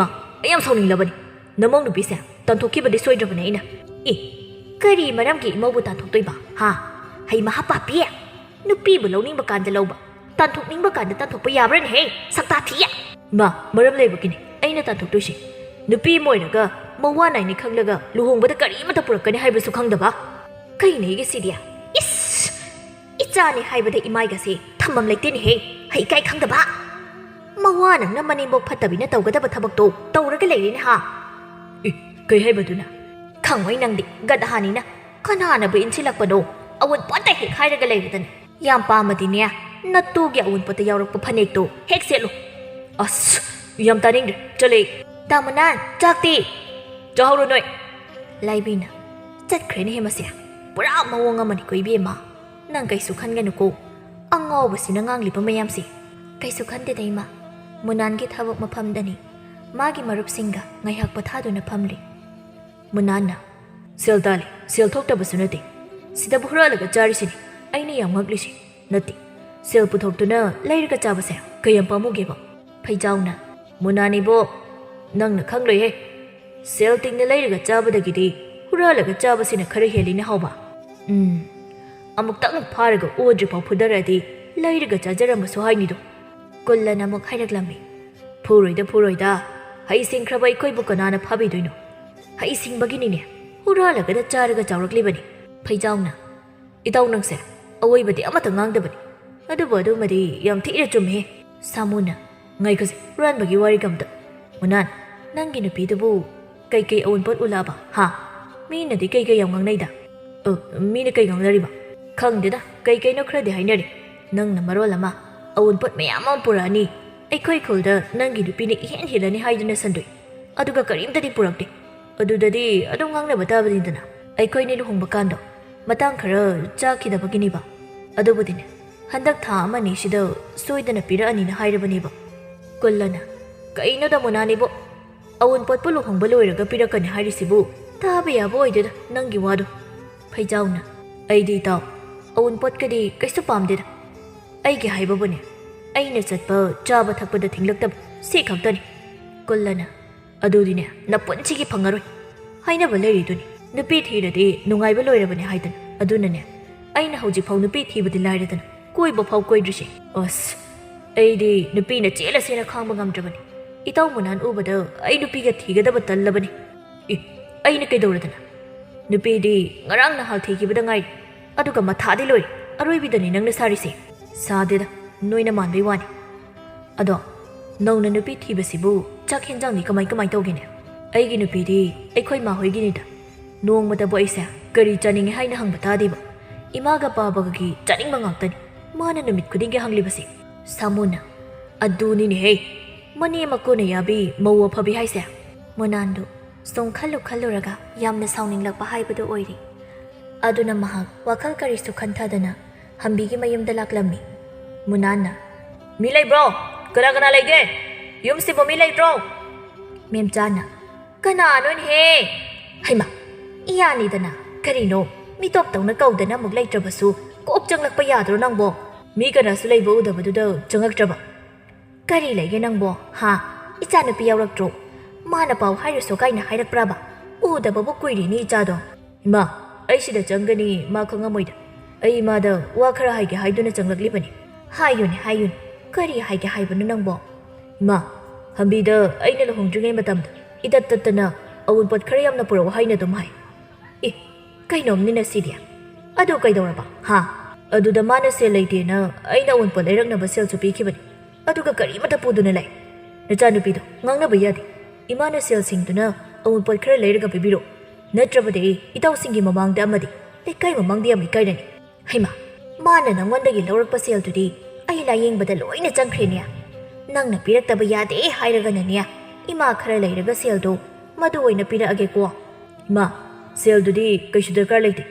ꯌꯥꯝ ꯁꯥꯎꯅꯤꯡꯂꯕꯅꯤ ꯅꯃꯧ ꯅꯨꯄꯤꯁꯦ ꯇꯥꯟꯊꯣꯛꯈꯤꯕꯗꯤ ꯁꯣꯏꯗ꯭ꯔꯕꯅꯦ ꯑꯩꯅ ꯀꯔꯤ ꯃꯔꯝꯒꯤ ꯏꯃꯧꯕꯨ ꯇꯥꯟꯊꯣꯛꯇꯣꯏꯕ ꯍꯥ ꯍꯩ ꯃꯍꯥ ꯄꯥꯄꯤ ꯅꯨꯄꯤꯕꯨ ꯂꯧꯅꯤꯡꯕ ꯀꯥꯟꯗ ꯂꯧꯕ ꯇꯥꯟꯊꯣꯛꯅꯤꯡꯕ ꯀꯥꯟꯗ ꯇꯥꯟꯊꯣꯛꯄ ꯌꯥꯕ꯭ꯔꯅꯦꯍꯦ ꯁꯛꯇꯥ ꯊꯤꯌꯦ ꯃꯔꯝ ꯂꯩꯕꯒꯤꯅꯤ ꯑꯩꯅ ꯇꯥꯟꯊꯣꯛꯇꯣꯏꯁꯤ ꯅꯨꯄꯤ ꯑꯃ ꯑꯣꯏꯔꯒ ꯃꯋꯥ ꯅꯥꯏꯅꯤ ꯈꯪꯂꯒ ꯂꯨꯍꯣꯡꯕꯗ ꯀꯔꯤꯃꯠꯇ ꯄꯨꯔꯛꯀꯅꯤ ꯍꯥꯏꯕꯁꯨ ꯈꯪꯗꯕ ꯀꯩꯅꯣ ꯑꯩꯒꯤꯁꯤꯗꯤ ꯏꯁ ꯏꯆꯥꯅꯤ ꯍꯥꯏꯕꯗ ꯏꯃꯥꯏꯒꯁꯦ ꯊꯝꯐꯝ ꯂꯩꯇꯦꯅꯦꯍꯦ ꯍꯩꯀꯥꯏ ꯈꯪꯗꯕ ꯃꯋꯥ ꯅꯪꯅ ꯃꯅꯦꯝꯕꯣꯛ ꯐꯠꯇꯕꯤꯅ ꯇꯧꯒꯗꯕ ꯊꯕꯛꯇꯣ ꯇꯧꯔꯒ ꯂꯩꯔꯦꯅꯦ ꯍꯥ ꯀꯩ ꯍꯥꯏꯕꯗꯨꯅ ꯈꯪꯉꯣꯏ ꯅꯪꯗꯤ ꯒꯗꯍꯥꯅꯤꯅ ꯀꯅꯥꯅꯕꯨ ꯏꯟꯁꯤꯜꯂꯛꯄꯅꯣ ꯑꯋꯨꯟꯄꯣꯠꯇ ꯍꯦꯛ ꯍꯥꯏꯔꯒ ꯂꯩꯔꯗꯅ ꯌꯥꯝ ꯄꯥꯝꯃꯗꯤꯅꯦ ꯅꯠꯇꯨꯒꯤ ꯑꯋꯨꯟꯄꯣꯠꯇ ꯌꯥꯎꯔꯛꯄ ꯐꯅꯦꯛꯇꯣ ꯍꯦꯛ ꯁꯦꯠꯂꯨ ꯑꯁ ꯌꯥꯝ ꯇꯥꯅꯤꯡꯗ꯭ꯔꯦ ꯆꯠꯂꯦ ꯇꯥꯃꯨꯅꯥꯟ ꯆꯥꯛꯇꯤ ꯆꯥꯍꯧꯔꯣ ꯅꯣꯏ ꯂꯥꯏꯕꯤꯅ ꯆꯠꯈ꯭ꯔꯦꯅꯦꯍꯦ ꯃꯁꯦ ꯄꯨꯔꯥ ꯃꯑꯣꯡ ꯑꯃꯅꯤ ꯀꯣ ꯏꯕꯦꯝꯃ ꯅꯪ ꯀꯩꯁꯨ ꯈꯟꯒꯅꯨꯀꯣ ꯑꯉꯥꯎꯕꯁꯤꯅ ꯉꯥꯡꯂꯤꯕ ꯃꯌꯥꯝꯁꯦ ꯀꯩꯁꯨ ꯈꯟꯗꯦꯗ ꯏꯃꯥ ꯃꯨꯅꯥꯟꯒꯤ ꯊꯕꯛ ꯃꯐꯝꯗꯅꯤ ꯃꯥꯒꯤ ꯃꯔꯨꯞꯁꯤꯡꯒ ꯉꯥꯏꯍꯥꯛ ꯄꯣꯊꯥꯗꯨꯅ ꯐꯝꯂꯤ ꯃꯨꯅꯥꯟꯅ ꯁꯦꯜ ꯇꯥꯜꯂꯤ ꯁꯦꯜ ꯊꯣꯛꯇꯕꯁꯨ ꯅꯠꯇꯦ ꯁꯤꯗꯕꯨ ꯍꯨꯔꯥꯜꯂꯒ ꯆꯥꯔꯤꯁꯤꯅꯤ ꯑꯩꯅ ꯌꯥꯝ ꯉꯛꯂꯤꯁꯤ ꯅꯠꯇꯦ ꯁꯦꯜ puthokduna leiraga chabase kayam pamugeba phaijawna munanibo nangna khangloi he sel tingna leiraga chabadagidi huralaga chabasina khara helina hawba amuk tak pharaga odri pau phudaradi leiraga chajaramasu hainido kullana muk hairaklammi phuroida hai singkhrabai koibu kanana phabidoino hai singbaginine huralaga da charaga chawraklibani phaijawna itaw nangse awoibadi amata ngangdabani adubu madi yam thira chumhe samuna ngai khazi ranbagi wari gamda munan nangi nupidubu kai Awunpot ulaba ha mina di kai yam ngangnaida mina kai ngangnariba khangdeda kai no khradi hainari nangna marolama Awunpot mayam am purani aikhoi khulda nangi nupini hen hilani haiduna sandoi aduga karimtadi purakte adudadi adu ngangna batabadindana aikhoi ni luhongba kando ꯃꯇꯥꯡ ꯈꯔ ꯆꯥꯈꯤꯗꯕꯒꯤꯅꯤꯕ ꯑꯗꯨꯕꯨꯗꯤꯅꯦ ꯍꯟꯗꯛ ꯊꯥ ꯑꯃꯅꯤ ꯁꯤꯗ ꯁꯣꯏꯗꯅ ꯄꯤꯔꯛꯑꯅꯤꯅ ꯍꯥꯏꯔꯕꯅꯦꯕ ꯀꯨꯜꯂꯅ ꯀꯩꯅꯣꯗ ꯃꯣꯅꯥꯅꯤꯕꯣ ꯑꯋꯨꯟꯄꯣꯠꯄꯨ ꯂꯨꯍꯣꯡꯕ ꯂꯣꯏꯔꯒ ꯄꯤꯔꯛꯀꯅꯤ ꯍꯥꯏꯔꯤꯁꯤꯕꯨ ꯇꯥꯕ ꯌꯥꯕ ꯑꯣꯏꯗꯦꯗ ꯅꯪꯒꯤ ꯋꯥꯗꯣ ꯐꯩꯖꯥꯎꯅ ꯑꯩꯗꯤ ꯏꯇꯥꯎ ꯑꯋꯨꯟꯄꯣꯠꯀꯗꯤ ꯀꯩꯁꯨ ꯄꯥꯝꯗꯦꯗ ꯑꯩꯒꯤ ꯍꯥꯏꯕꯕꯨꯅꯦ ꯑꯩꯅ ꯆꯠꯄ ꯆꯥꯕ ꯊꯛꯄꯗ ꯊꯤꯡꯂꯛꯇꯕ ꯁꯤ ꯈꯛꯇꯅꯤ ꯀꯨꯜꯂꯅ ꯑꯗꯨꯗꯤꯅꯦ ꯅꯄꯨꯟꯁꯤꯒꯤ ꯐꯪꯉꯔꯣꯏ ꯍꯥꯏꯅꯕ ꯂꯩꯔꯤꯗꯨꯅꯤ ꯅꯨꯄꯤ ꯊꯤꯔꯗꯤ ꯅꯨꯡꯉꯥꯏꯕ ꯂꯣꯏꯔꯕꯅꯦ ꯍꯥꯏꯗꯅ ꯑꯗꯨꯅꯅꯦ ꯑꯩꯅ ꯍꯧꯖꯤꯛꯐꯥꯎ ꯅꯨꯄꯤ ꯊꯤꯕꯗꯤ ꯂꯥꯏꯔꯗꯅ ꯀꯣꯏꯕ ꯐꯥꯎ ꯀꯣꯏꯗ꯭ꯔꯤꯁꯦ ꯑꯁ ꯑꯩꯗꯤ ꯅꯨꯄꯤꯅ ꯆꯦꯜꯂꯁꯦꯅ ꯈꯥꯡꯕ ꯉꯝꯗ꯭ꯔꯕꯅꯤ ꯏꯇꯥꯎ ꯃꯣꯅꯥꯟ ꯎꯕꯗ ꯑꯩ ꯅꯨꯄꯤꯒ ꯊꯤꯒꯗꯕ ꯇꯜꯂꯕꯅꯤ ꯑꯩꯅ ꯀꯩꯗꯧꯔꯗꯅ ꯅꯨꯄꯤꯗꯤ ꯉꯔꯥꯡ ꯅꯍꯥꯜ ꯊꯤꯈꯤꯕꯗ ꯉꯥꯏꯔꯤ ꯑꯗꯨꯒ ꯃꯊꯥꯗꯤ ꯂꯣꯏꯔꯦ ꯑꯔꯣꯏꯕꯤꯗꯅꯤ ꯅꯪꯅ ꯁꯥꯔꯤꯁꯦ ꯁꯥꯗꯦꯗ ꯅꯣꯏꯅ ꯃꯥꯟꯕꯩ ꯋꯥꯅꯤ ꯑꯗꯣ ꯅꯧꯅ ꯅꯨꯄꯤ ꯊꯤꯕꯁꯤꯕꯨ ꯆꯥꯛ ꯍꯦꯟꯖꯥꯡꯗꯤ ꯀꯃꯥꯏ ꯇꯧꯒꯦꯅꯦ ꯑꯩꯒꯤ ꯅꯨꯄꯤꯗꯤ ꯑꯩꯈꯣꯏ ꯃꯥꯍꯣꯏꯒꯤꯅꯤꯗ ꯅꯣꯡꯃꯗꯕꯨ ꯑꯩꯁꯦ ꯀꯔꯤ ꯆꯥꯅꯤꯡꯉꯦ ꯍꯥꯏꯅ ꯍꯪꯕ ꯇꯥꯗꯦꯕ ꯏꯃꯥꯒ ꯄꯥꯕꯒꯤ ꯆꯥꯅꯤꯡꯕ ꯉꯥꯛꯇꯅꯤ ꯃꯥꯅ ꯅꯨꯃꯤꯠ ꯈꯨꯗꯤꯡꯒꯤ ꯍꯪꯂꯤꯕꯁꯦ ꯁꯥꯃꯨꯅ ꯑꯗꯨꯅꯤꯅꯦꯍꯦ ꯃꯅꯦ ꯃꯀꯨꯅ ꯌꯥꯕꯤ ꯃꯧ ꯑꯐꯕꯤ ꯍꯥꯏꯁꯦ ꯃꯣꯅꯥꯟꯗꯨ ꯁꯨꯝ ꯈꯜꯂꯨꯔꯒ ꯌꯥꯝꯅ ꯁꯥꯎꯅꯤꯡꯂꯛꯄ ꯍꯥꯏꯕꯗꯨ ꯑꯣꯏꯔꯤ ꯑꯗꯨꯅ ꯃꯍꯥꯛ ꯋꯥꯈꯜ ꯀꯔꯤꯁꯨ ꯈꯟꯊꯗꯅ ꯍꯝꯕꯤꯒꯤ ꯃꯌꯨꯝꯗ ꯂꯥꯛꯂꯝꯃꯤ ꯃꯨꯅꯥꯟꯅ ꯃꯤ ꯂꯩꯕ꯭ꯔꯣ ꯀꯅꯥ ꯂꯩꯒꯦ ꯌꯨꯝꯁꯤꯕꯨ ꯃꯤ ꯂꯩꯇ꯭ꯔꯣ ꯃꯦꯝꯆꯥꯅ ꯀꯅꯥꯅꯣꯅꯦꯍꯦ ꯍꯩꯃꯥ ꯏꯌꯥꯅꯤꯗꯅ ꯀꯔꯤꯅꯣ ꯃꯤꯇꯣꯞꯇꯧꯅ ꯀꯧꯗꯅ ꯑꯃꯨꯛ ꯂꯩꯇ꯭ꯔꯕꯁꯨ ꯀꯣꯛ ꯆꯪꯂꯛꯄ ꯌꯥꯗ꯭ꯔꯣ ꯅꯪꯕꯣ ꯃꯤ ꯀꯅꯥꯁꯨ ꯂꯩꯕ ꯎꯗꯕꯗꯨꯗ ꯆꯪꯉꯛꯇ꯭ꯔꯕ ꯀꯔꯤ ꯂꯩꯒꯦ ꯅꯪꯕꯣ ꯍꯥ ꯏꯆꯥꯅꯨꯄꯤ ꯌꯥꯎꯔꯛꯇ꯭ꯔꯣ ꯃꯥꯅ ꯄꯥꯎ ꯍꯥꯏꯔꯁꯨ ꯀꯥꯏꯅ ꯍꯥꯏꯔꯛꯄ꯭ꯔꯥꯕ ꯎꯗꯕꯕꯨ ꯀꯨꯏꯔꯤꯅꯤ ꯏꯆꯥꯗꯣ ꯏꯃꯥ ꯑꯩ ꯁꯤꯗ ꯆꯪꯒꯅꯤ ꯃꯥ ꯈꯪꯉꯝꯃꯣꯏꯗ ꯑꯩ ꯏꯃꯥꯗ ꯋꯥ ꯈꯔ ꯍꯥꯏꯒꯦ ꯍꯥꯏꯗꯨꯅ ꯆꯪꯂꯛꯂꯤꯕꯅꯤ ꯍꯥꯏꯌꯨꯅꯦ ꯀꯔꯤ ꯍꯥꯏꯒꯦ ꯍꯥꯏꯕꯅꯣ ꯅꯪꯕꯣ ꯏꯃꯥ ꯍꯝꯕꯤꯗ ꯑꯩꯅ ꯂꯨꯍꯣꯡꯗ꯭ꯔꯤꯉꯩ ꯃꯇꯝꯗ ꯏꯇꯠ ꯇꯠꯇꯅ ꯑꯋꯨꯟꯄꯣꯠ ꯈꯔ ꯌꯥꯝꯅ ꯄꯨꯔꯛꯎ ꯍꯥꯏꯅ ꯑꯗꯨꯝ ꯍꯥꯏ ꯀꯩꯅꯣꯝꯅꯤꯅ ꯁꯤꯗꯤ ꯑꯗꯨ ꯀꯩꯗꯧꯔꯕ ꯍꯥ ꯑꯗꯨꯗ ꯃꯥꯅ ꯁꯦꯜ ꯂꯩꯇꯦꯅ ꯑꯩꯅ ꯑꯋꯨꯟꯄꯣꯠ ꯂꯩꯔꯛꯅꯕ ꯁꯦꯜꯁꯨ ꯄꯤꯈꯤꯕꯅꯤ ꯑꯗꯨꯒ ꯀꯔꯤꯃꯠꯇ ꯄꯨꯗꯨꯅ ꯂꯥꯛꯏ ꯅꯆꯥꯅꯨꯄꯤꯗꯣ ꯉꯥꯡꯅꯕ ꯌꯥꯗꯦ ꯏꯃꯥꯅ ꯁꯦꯜꯁꯤꯡꯗꯨꯅ ꯑꯋꯨꯟꯄꯣꯠ ꯈꯔ ꯂꯩꯔꯒ ꯄꯤꯕꯤꯔꯣ ꯅꯠꯇ꯭ꯔꯕꯗꯤ ꯏꯇꯥꯎꯁꯤꯡꯒꯤ ꯃꯃꯥꯡꯗ ꯑꯃꯗꯤ ꯂꯩꯀꯥꯏ ꯃꯃꯥꯡꯗ ꯌꯥꯝ ꯏꯀꯥꯏꯔꯅꯤ ꯍꯩꯃꯥ ꯃꯥꯅ ꯅꯪꯉꯣꯟꯗꯒꯤ ꯂꯧꯔꯛꯄ ꯁꯦꯜꯗꯨꯗꯤ ꯑꯩ ꯂꯥꯌꯦꯡꯕꯗ ꯂꯣꯏꯅ ꯆꯪꯈ꯭ꯔꯦꯅꯦ ꯅꯪꯅ ꯄꯤꯔꯛꯇꯕ ꯌꯥꯗꯦ ꯍꯥꯏꯔꯒꯅꯅꯦ ꯏꯃꯥ ꯈꯔ ꯂꯩꯔꯒ ꯁꯦꯜꯗꯣ ꯃꯗꯨ ꯑꯣꯏꯅ ꯄꯤꯔꯛꯑꯒꯦꯀꯣ ꯏꯃꯥ ꯁꯦꯜꯗꯨꯗꯤ ꯀꯩꯁꯨ ꯗꯔꯀꯥꯔ ꯂꯩꯇꯦ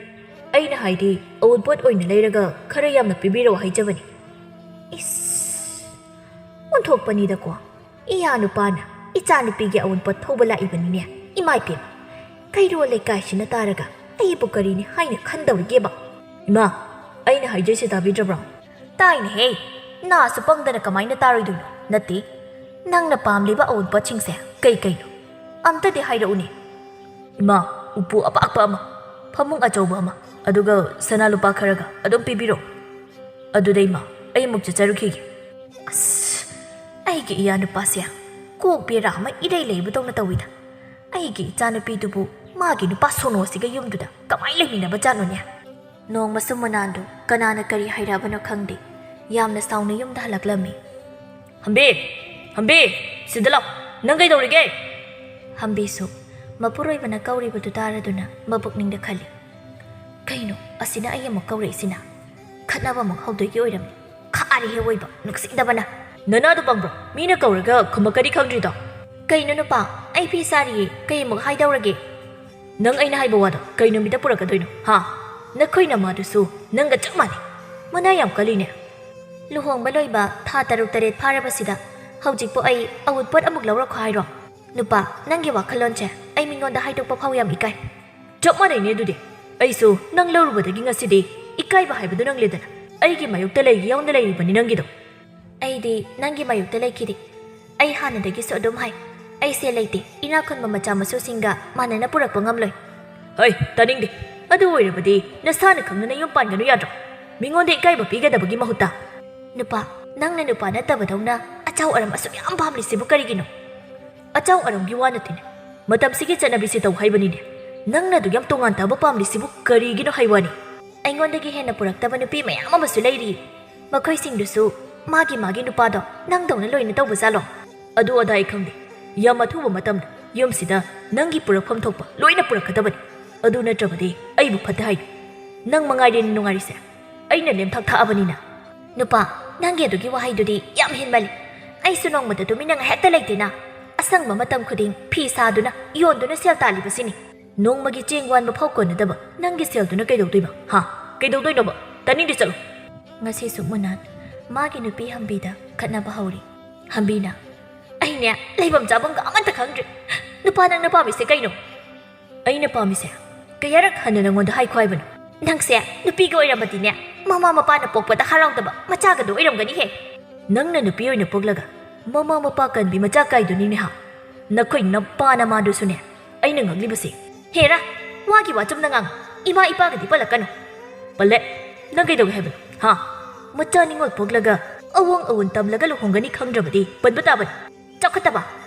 ꯑꯩꯅ ꯍꯥꯏꯗꯤ ꯑꯋꯨꯟꯄꯣꯠ ꯑꯣꯏꯅ ꯂꯩꯔꯒ ꯈꯔ ꯌꯥꯝꯅ ꯄꯤꯕꯤꯔꯛꯑꯣ ꯍꯥꯏꯖꯕꯅꯤ ꯑꯣꯟꯊꯣꯛꯄꯅꯤꯗꯀꯣ ꯏꯌꯥ ꯅꯨꯄꯥꯅ ꯏꯆꯥꯅꯨꯄꯤꯒꯤ ꯑꯋꯨꯟꯄꯣꯠ ꯊꯧꯕ ꯂꯥꯛꯏꯕꯅꯤꯅꯦ ꯏꯃꯥꯏꯄꯦꯝꯃ ꯀꯩꯔꯣꯜ ꯂꯩꯀꯥꯏꯁꯤꯅ ꯇꯥꯔꯒ ꯑꯩꯕꯨ ꯀꯔꯤꯅꯤ ꯍꯥꯏꯅ ꯈꯟꯗꯧꯔꯤꯒꯦꯕ ꯏꯃꯥ ꯑꯩꯅ ꯍꯥꯏꯖꯩꯁꯤ ꯇꯥꯕꯤꯗ꯭ꯔꯕ꯭ꯔꯣ ꯇꯥꯏꯅꯦꯍꯦ ꯅꯥꯁꯨ ꯄꯪꯗꯅ ꯀꯃꯥꯏꯅ ꯇꯥꯔꯣꯏꯗꯣꯏꯅꯣ ꯅꯠꯇꯦ ꯅꯪꯅ ꯄꯥꯝꯂꯤꯕ ꯑꯋꯨꯟꯄꯣꯠꯁꯤꯡꯁꯦ ꯀꯩꯅꯣ ꯑꯝꯇꯗꯤ ꯍꯥꯏꯔꯛꯎꯅꯦ ꯏꯃꯥ ꯎꯄꯨ ꯑꯄꯥꯛꯄ ꯑꯃ ꯐꯃꯨꯡ ꯑꯆꯧꯕ ꯑꯃ ꯑꯗꯨꯒ ꯁꯅꯥ ꯂꯨꯄꯥ ꯈꯔꯒ ꯑꯗꯨꯝ ꯄꯤꯕꯤꯔꯣ ꯑꯗꯨꯗ ꯏꯃꯥ ꯑꯩ ꯑꯃꯨꯛ ꯆꯠꯆꯔꯨꯈꯤꯒꯦ ꯑꯩꯒꯤ ꯏꯌꯥ ꯅꯨꯄꯥꯁꯦ ꯀꯣꯛ ꯕꯦꯔꯥ ꯑꯃ ꯏꯔꯩ ꯂꯩꯕꯗꯧꯅ ꯇꯧꯋꯤꯗ ꯑꯩꯒꯤ ꯏꯆꯥꯅꯨꯄꯤꯗꯨꯕꯨ ꯃꯥꯒꯤ ꯅꯨꯄꯥ ꯁꯣꯅꯣꯁꯤꯒ ꯌꯨꯝꯗꯨꯗ ꯀꯃꯥꯏꯅ ꯂꯩꯃꯤꯟꯅꯕ ꯖꯥꯠꯅꯣꯅꯦ ꯅꯣꯡꯃꯁꯨ ꯃꯣꯅꯥꯟꯗꯨ ꯀꯅꯥꯅ ꯀꯔꯤ ꯍꯥꯏꯔꯛꯑꯕꯅꯣ ꯈꯪꯗꯦ ꯌꯥꯝꯅ ꯁꯥꯎꯅ ꯌꯨꯝꯗ ꯍꯜꯂꯛꯂꯝꯃꯤ ꯍꯝꯕꯤ ꯁꯤꯗ ꯂꯥꯛ ꯅꯪ ꯀꯩꯗꯧꯔꯤꯒꯦ ꯍꯝꯕꯤꯁꯨ ꯃꯄꯨꯔꯣꯏꯕꯅ ꯀꯧꯔꯤꯕꯗꯨ ꯇꯥꯔꯗꯨꯅ ꯃꯕꯨꯛꯅꯤꯡꯗ ꯈꯜꯂꯤ ꯀꯩꯅꯣ ꯑꯁꯤꯅ ꯑꯩ ꯑꯃꯨꯛ ꯀꯧꯔꯛꯏꯁꯤꯅ ꯈꯠꯅꯕ ꯑꯃꯨꯛ ꯍꯧꯗꯣꯏꯒꯤ ꯑꯣꯏꯔꯝꯃꯤ ꯈꯥꯔꯤꯍꯦ ꯑꯣꯏꯕ ꯅꯨꯡꯁꯤꯗꯕꯅ ꯅꯅꯥꯗꯨ ꯄꯪꯕ꯭ꯔꯣ ꯃꯤꯅ ꯀꯧꯔꯒ ꯈꯨꯝꯃꯛꯀꯗꯤ ꯈꯪꯗ꯭ꯔꯤꯗꯣ ꯀꯩꯅꯣ ꯅꯨꯄꯥ ꯑꯩ ꯐꯤ ꯁꯥꯔꯤꯌꯦ ꯀꯩ ꯑꯃꯨꯛ ꯍꯥꯏꯗꯧꯔꯒꯦ ꯅꯪ ꯑꯩꯅ ꯍꯥꯏꯕ ꯋꯥꯗꯣ ꯀꯩ ꯅꯨꯃꯤꯠꯇ ꯄꯨꯔꯛꯀꯗꯣꯏꯅꯣ ꯍꯥ ꯅꯈꯣꯏ ꯅꯃꯥꯗꯨꯁꯨ ꯅꯪꯒ ꯆꯞ ꯃꯥꯟꯅꯩ ꯃꯅꯥ ꯌꯥꯝ ꯀꯜꯂꯤꯅꯦ ꯂꯨꯍꯣꯡꯕ ꯂꯣꯏꯕ ꯊꯥ 6-7 ꯐꯥꯔꯕꯁꯤꯗ ꯍꯧꯖꯤꯛꯄꯨ ꯑꯩ ꯑꯋꯨꯟꯄꯣꯠ ꯑꯃꯨꯛ ꯂꯧꯔꯛꯈꯣ ꯍꯥꯏꯔꯣ ꯅꯨꯄꯥ ꯅꯪꯒꯤ ꯋꯥꯈꯜꯂꯣꯟꯁꯦ ꯑꯩ ꯃꯤꯉꯣꯟꯗ ꯍꯥꯏꯗꯣꯛꯄ ꯐꯥꯎ ꯌꯥꯝ ꯏꯀꯥꯏ ꯆꯞ ꯃꯥꯟꯅꯩꯅꯦ ꯑꯗꯨꯗꯤ ꯑꯩꯁꯨ ꯅꯪ ꯂꯧꯔꯨꯕꯗꯒꯤ ꯉꯁꯤꯗꯤ ꯏꯀꯥꯏꯕ ꯍꯥꯏꯕꯗꯨ ꯅꯪꯂꯦꯗꯅ ꯑꯩꯒꯤ ꯃꯥꯌꯣꯛꯇ ꯌꯥꯎꯅ ꯂꯩꯔꯤꯕꯅꯤ ꯅꯪꯒꯤꯗꯣ ꯑꯩꯗꯤ ꯅꯪꯒꯤ ꯃꯥꯌꯣꯛꯇ ꯂꯩꯈꯤꯗꯦ ꯑꯩ ꯍꯥꯟꯅꯗꯒꯤꯁꯨ ꯑꯗꯨꯝ ꯍꯥꯏ ꯑꯩꯁꯦ ꯂꯩꯇꯦ ꯏꯅꯥꯛ ꯈꯨꯟꯕ ꯃꯆꯥ ꯃꯁꯨꯁꯤꯡꯒ ꯃꯥꯟꯅꯅ ꯄꯨꯔꯛꯄ ꯉꯝꯂꯣꯏ ꯍꯩ ꯇꯥꯅꯤꯡꯗꯦ ꯑꯗꯨ ꯑꯣꯏꯔꯕꯗꯤ ꯅꯁꯥꯅ ꯈꯪꯅ ꯌꯨꯝ ꯄꯥꯟꯒꯅꯨ ꯌꯥꯗ꯭ꯔꯣ ꯃꯤꯉꯣꯟꯗ ꯏꯀꯥꯏꯕ ꯄꯤꯒꯗꯕꯒꯤ ꯃꯍꯨꯠꯇ ꯅꯨꯄꯥ ꯅꯪꯅ ꯅꯨꯄꯥ ꯅꯠꯇꯕꯗꯧꯅ ꯑꯆꯥꯎ ꯑꯔꯝ ꯑꯁꯨꯛ ꯌꯥꯝ ꯄꯥꯝꯂꯤꯁꯤꯕꯨ ꯀꯔꯤꯒꯤꯅꯣ ꯑꯆꯥꯎ ꯑꯔꯝꯒꯤ ꯋꯥ ꯅꯠꯇꯦꯅꯦ ꯃꯇꯝꯁꯤꯒꯤ ꯆꯠꯅꯕꯤꯁꯤ ꯇꯧ ꯍꯥꯏꯕꯅꯤꯅꯦ ꯅꯪꯅ ꯑꯗꯨ ꯌꯥꯝ ꯇꯣꯉꯥꯟ ꯇꯥꯕ ꯄꯥꯝꯂꯤꯁꯤꯕꯨ ꯀꯔꯤꯒꯤꯅꯣ ꯍꯥꯏꯋꯥꯅꯤ ꯑꯩꯉꯣꯟꯗꯒꯤ ꯍꯦꯟꯅ ꯄꯨꯔꯛꯇꯕ ꯅꯨꯄꯤ ꯃꯌꯥꯝ ꯑꯃꯁꯨ ꯂꯩꯔꯤ ꯃꯈꯣꯏꯁꯤꯡꯗꯨꯁꯨ ꯃꯥꯒꯤ ꯅꯨꯄꯥꯗꯣ ꯅꯪꯗꯧꯅ ꯂꯣꯏꯅ ꯇꯧꯕꯖꯥꯠꯂꯣ ꯑꯗꯨ ꯑꯗꯥ ꯑꯩ ꯈꯪꯗꯦ ꯌꯥꯝ ꯑꯊꯨꯕ ꯃꯇꯝꯗ ꯌꯨꯝꯁꯤꯗ ꯅꯪꯒꯤ ꯄꯨꯔꯛꯐꯝ ꯊꯣꯛꯄ ꯂꯣꯏꯅ ꯄꯨꯔꯛꯀꯗꯕꯅꯤ ꯑꯗꯨ ꯅꯠꯇ꯭ꯔꯕꯗꯤ ꯑꯩꯕꯨ ꯐꯠꯇꯦ ꯍꯥꯏꯗꯨ ꯅꯪ ꯃꯉꯥꯏꯔꯦꯅ ꯅꯨꯡꯉꯥꯏꯔꯤꯁꯦ ꯑꯩꯅ ꯂꯦꯝꯊꯥꯛ ꯊꯥꯛꯑꯕꯅꯤꯅ ꯅꯨꯄꯥ ꯅꯪꯒꯤ ꯑꯗꯨꯒꯤ ꯋꯥꯍꯩꯗꯨꯗꯤ ꯌꯥꯝ ꯍꯦꯟꯃꯜꯂꯤ ꯑꯩꯁꯨ ꯅꯣꯡꯃꯗ ꯇꯨꯃꯤꯟꯅ ꯍꯦꯛꯇ ꯂꯩꯇꯦꯅ ꯑꯁꯪꯕ ꯃꯇꯝ ꯈꯨꯗꯤꯡ ꯐꯤ ꯁꯥꯗꯨꯅ ꯌꯣꯟꯗꯨꯅ ꯁꯦꯜ ꯇꯥꯜꯂꯤꯕꯁꯤꯅꯤ ꯅꯣꯡꯃꯒꯤ ꯆꯦꯡ ꯋꯥꯟꯕ ꯐꯥꯎ ꯀꯣꯟꯅꯗꯕ ꯅꯪꯒꯤ ꯁꯦꯜꯗꯨꯅ ꯀꯩꯗꯧꯗꯣꯏꯕ ꯍꯥ ꯀꯩꯗꯧꯗꯣꯏꯅꯣꯕ ꯇꯥꯅꯤꯡꯗꯦ ꯆꯠꯂꯣ ꯉꯁꯤꯁꯨ ꯃꯨꯅꯥꯟ ꯃꯥꯒꯤ ꯅꯨꯄꯤ ꯍꯝꯕꯤꯗ ꯈꯠꯅꯕ ꯍꯧꯔꯤ ꯍꯝꯕꯤꯅ ꯑꯩꯅꯦ ꯂꯩꯐꯝ ꯆꯥꯐꯝꯒ ꯑꯃꯠꯇ ꯈꯪꯗ꯭ꯔꯦ ꯅꯨꯄꯥ ꯅꯪꯅ ꯄꯥꯝꯃꯤꯁꯦ ꯀꯩꯅꯣ ꯑꯩꯅ ꯄꯥꯝꯃꯤꯁꯦ ꯀꯌꯥꯔꯛ ꯍꯟꯅ ꯅꯪꯉꯣꯟꯗ ꯍꯥꯏꯈꯣ ꯍꯥꯏꯕꯅꯣ ꯅꯪꯁꯦ ꯅꯨꯄꯤꯒ ꯑꯣꯏꯔꯝꯃꯗꯤꯅꯦ ꯃꯃꯥ ꯃꯄꯥꯅ ꯄꯣꯛꯄꯗ ꯍꯔꯥꯎꯗꯕ ꯃꯆꯥꯒꯗꯣ ꯑꯣꯏꯔꯝꯒꯅꯤꯍꯦ ꯅꯪꯅ ꯅꯨꯄꯤ ꯑꯣꯏꯅ ꯄꯣꯛꯂꯒ ꯃꯃꯥ ꯃꯄꯥ ꯀꯟꯕꯤ ꯃꯆꯥ ꯀꯥꯏꯗꯨꯅꯤꯅꯦ ꯍꯥ ꯅꯈꯣꯏ ꯅꯄꯥ ꯅꯃꯥꯗꯨꯁꯨꯅꯦ ꯑꯩꯅ ꯉꯛꯂꯤꯕꯁꯦ ꯍꯦꯔꯥ ꯋꯥꯒꯤ ꯋꯥꯆꯨꯝꯅ ꯉꯥꯡ ꯏꯃꯥ ꯏꯄꯥꯒꯗꯤ ꯄꯜꯂꯛꯀꯅꯨ ꯄꯜꯂꯦ ꯅꯪ ꯀꯩꯗꯧꯒꯦ ꯍꯥꯏꯕꯅꯣ ꯍꯥ ꯃꯆꯥ ꯅꯤꯡꯉꯣꯜ ꯄꯣꯛꯂꯒ ꯑꯋꯣꯡ ꯑꯋꯨꯟ ꯇꯝꯂꯒ ꯂꯨꯍꯣꯡꯒꯅꯤ ꯈꯪꯗ꯭ꯔꯕꯗꯤ ꯄꯟꯕ ꯇꯥꯕꯅꯤ ꯆꯥꯎꯈꯠꯇꯕ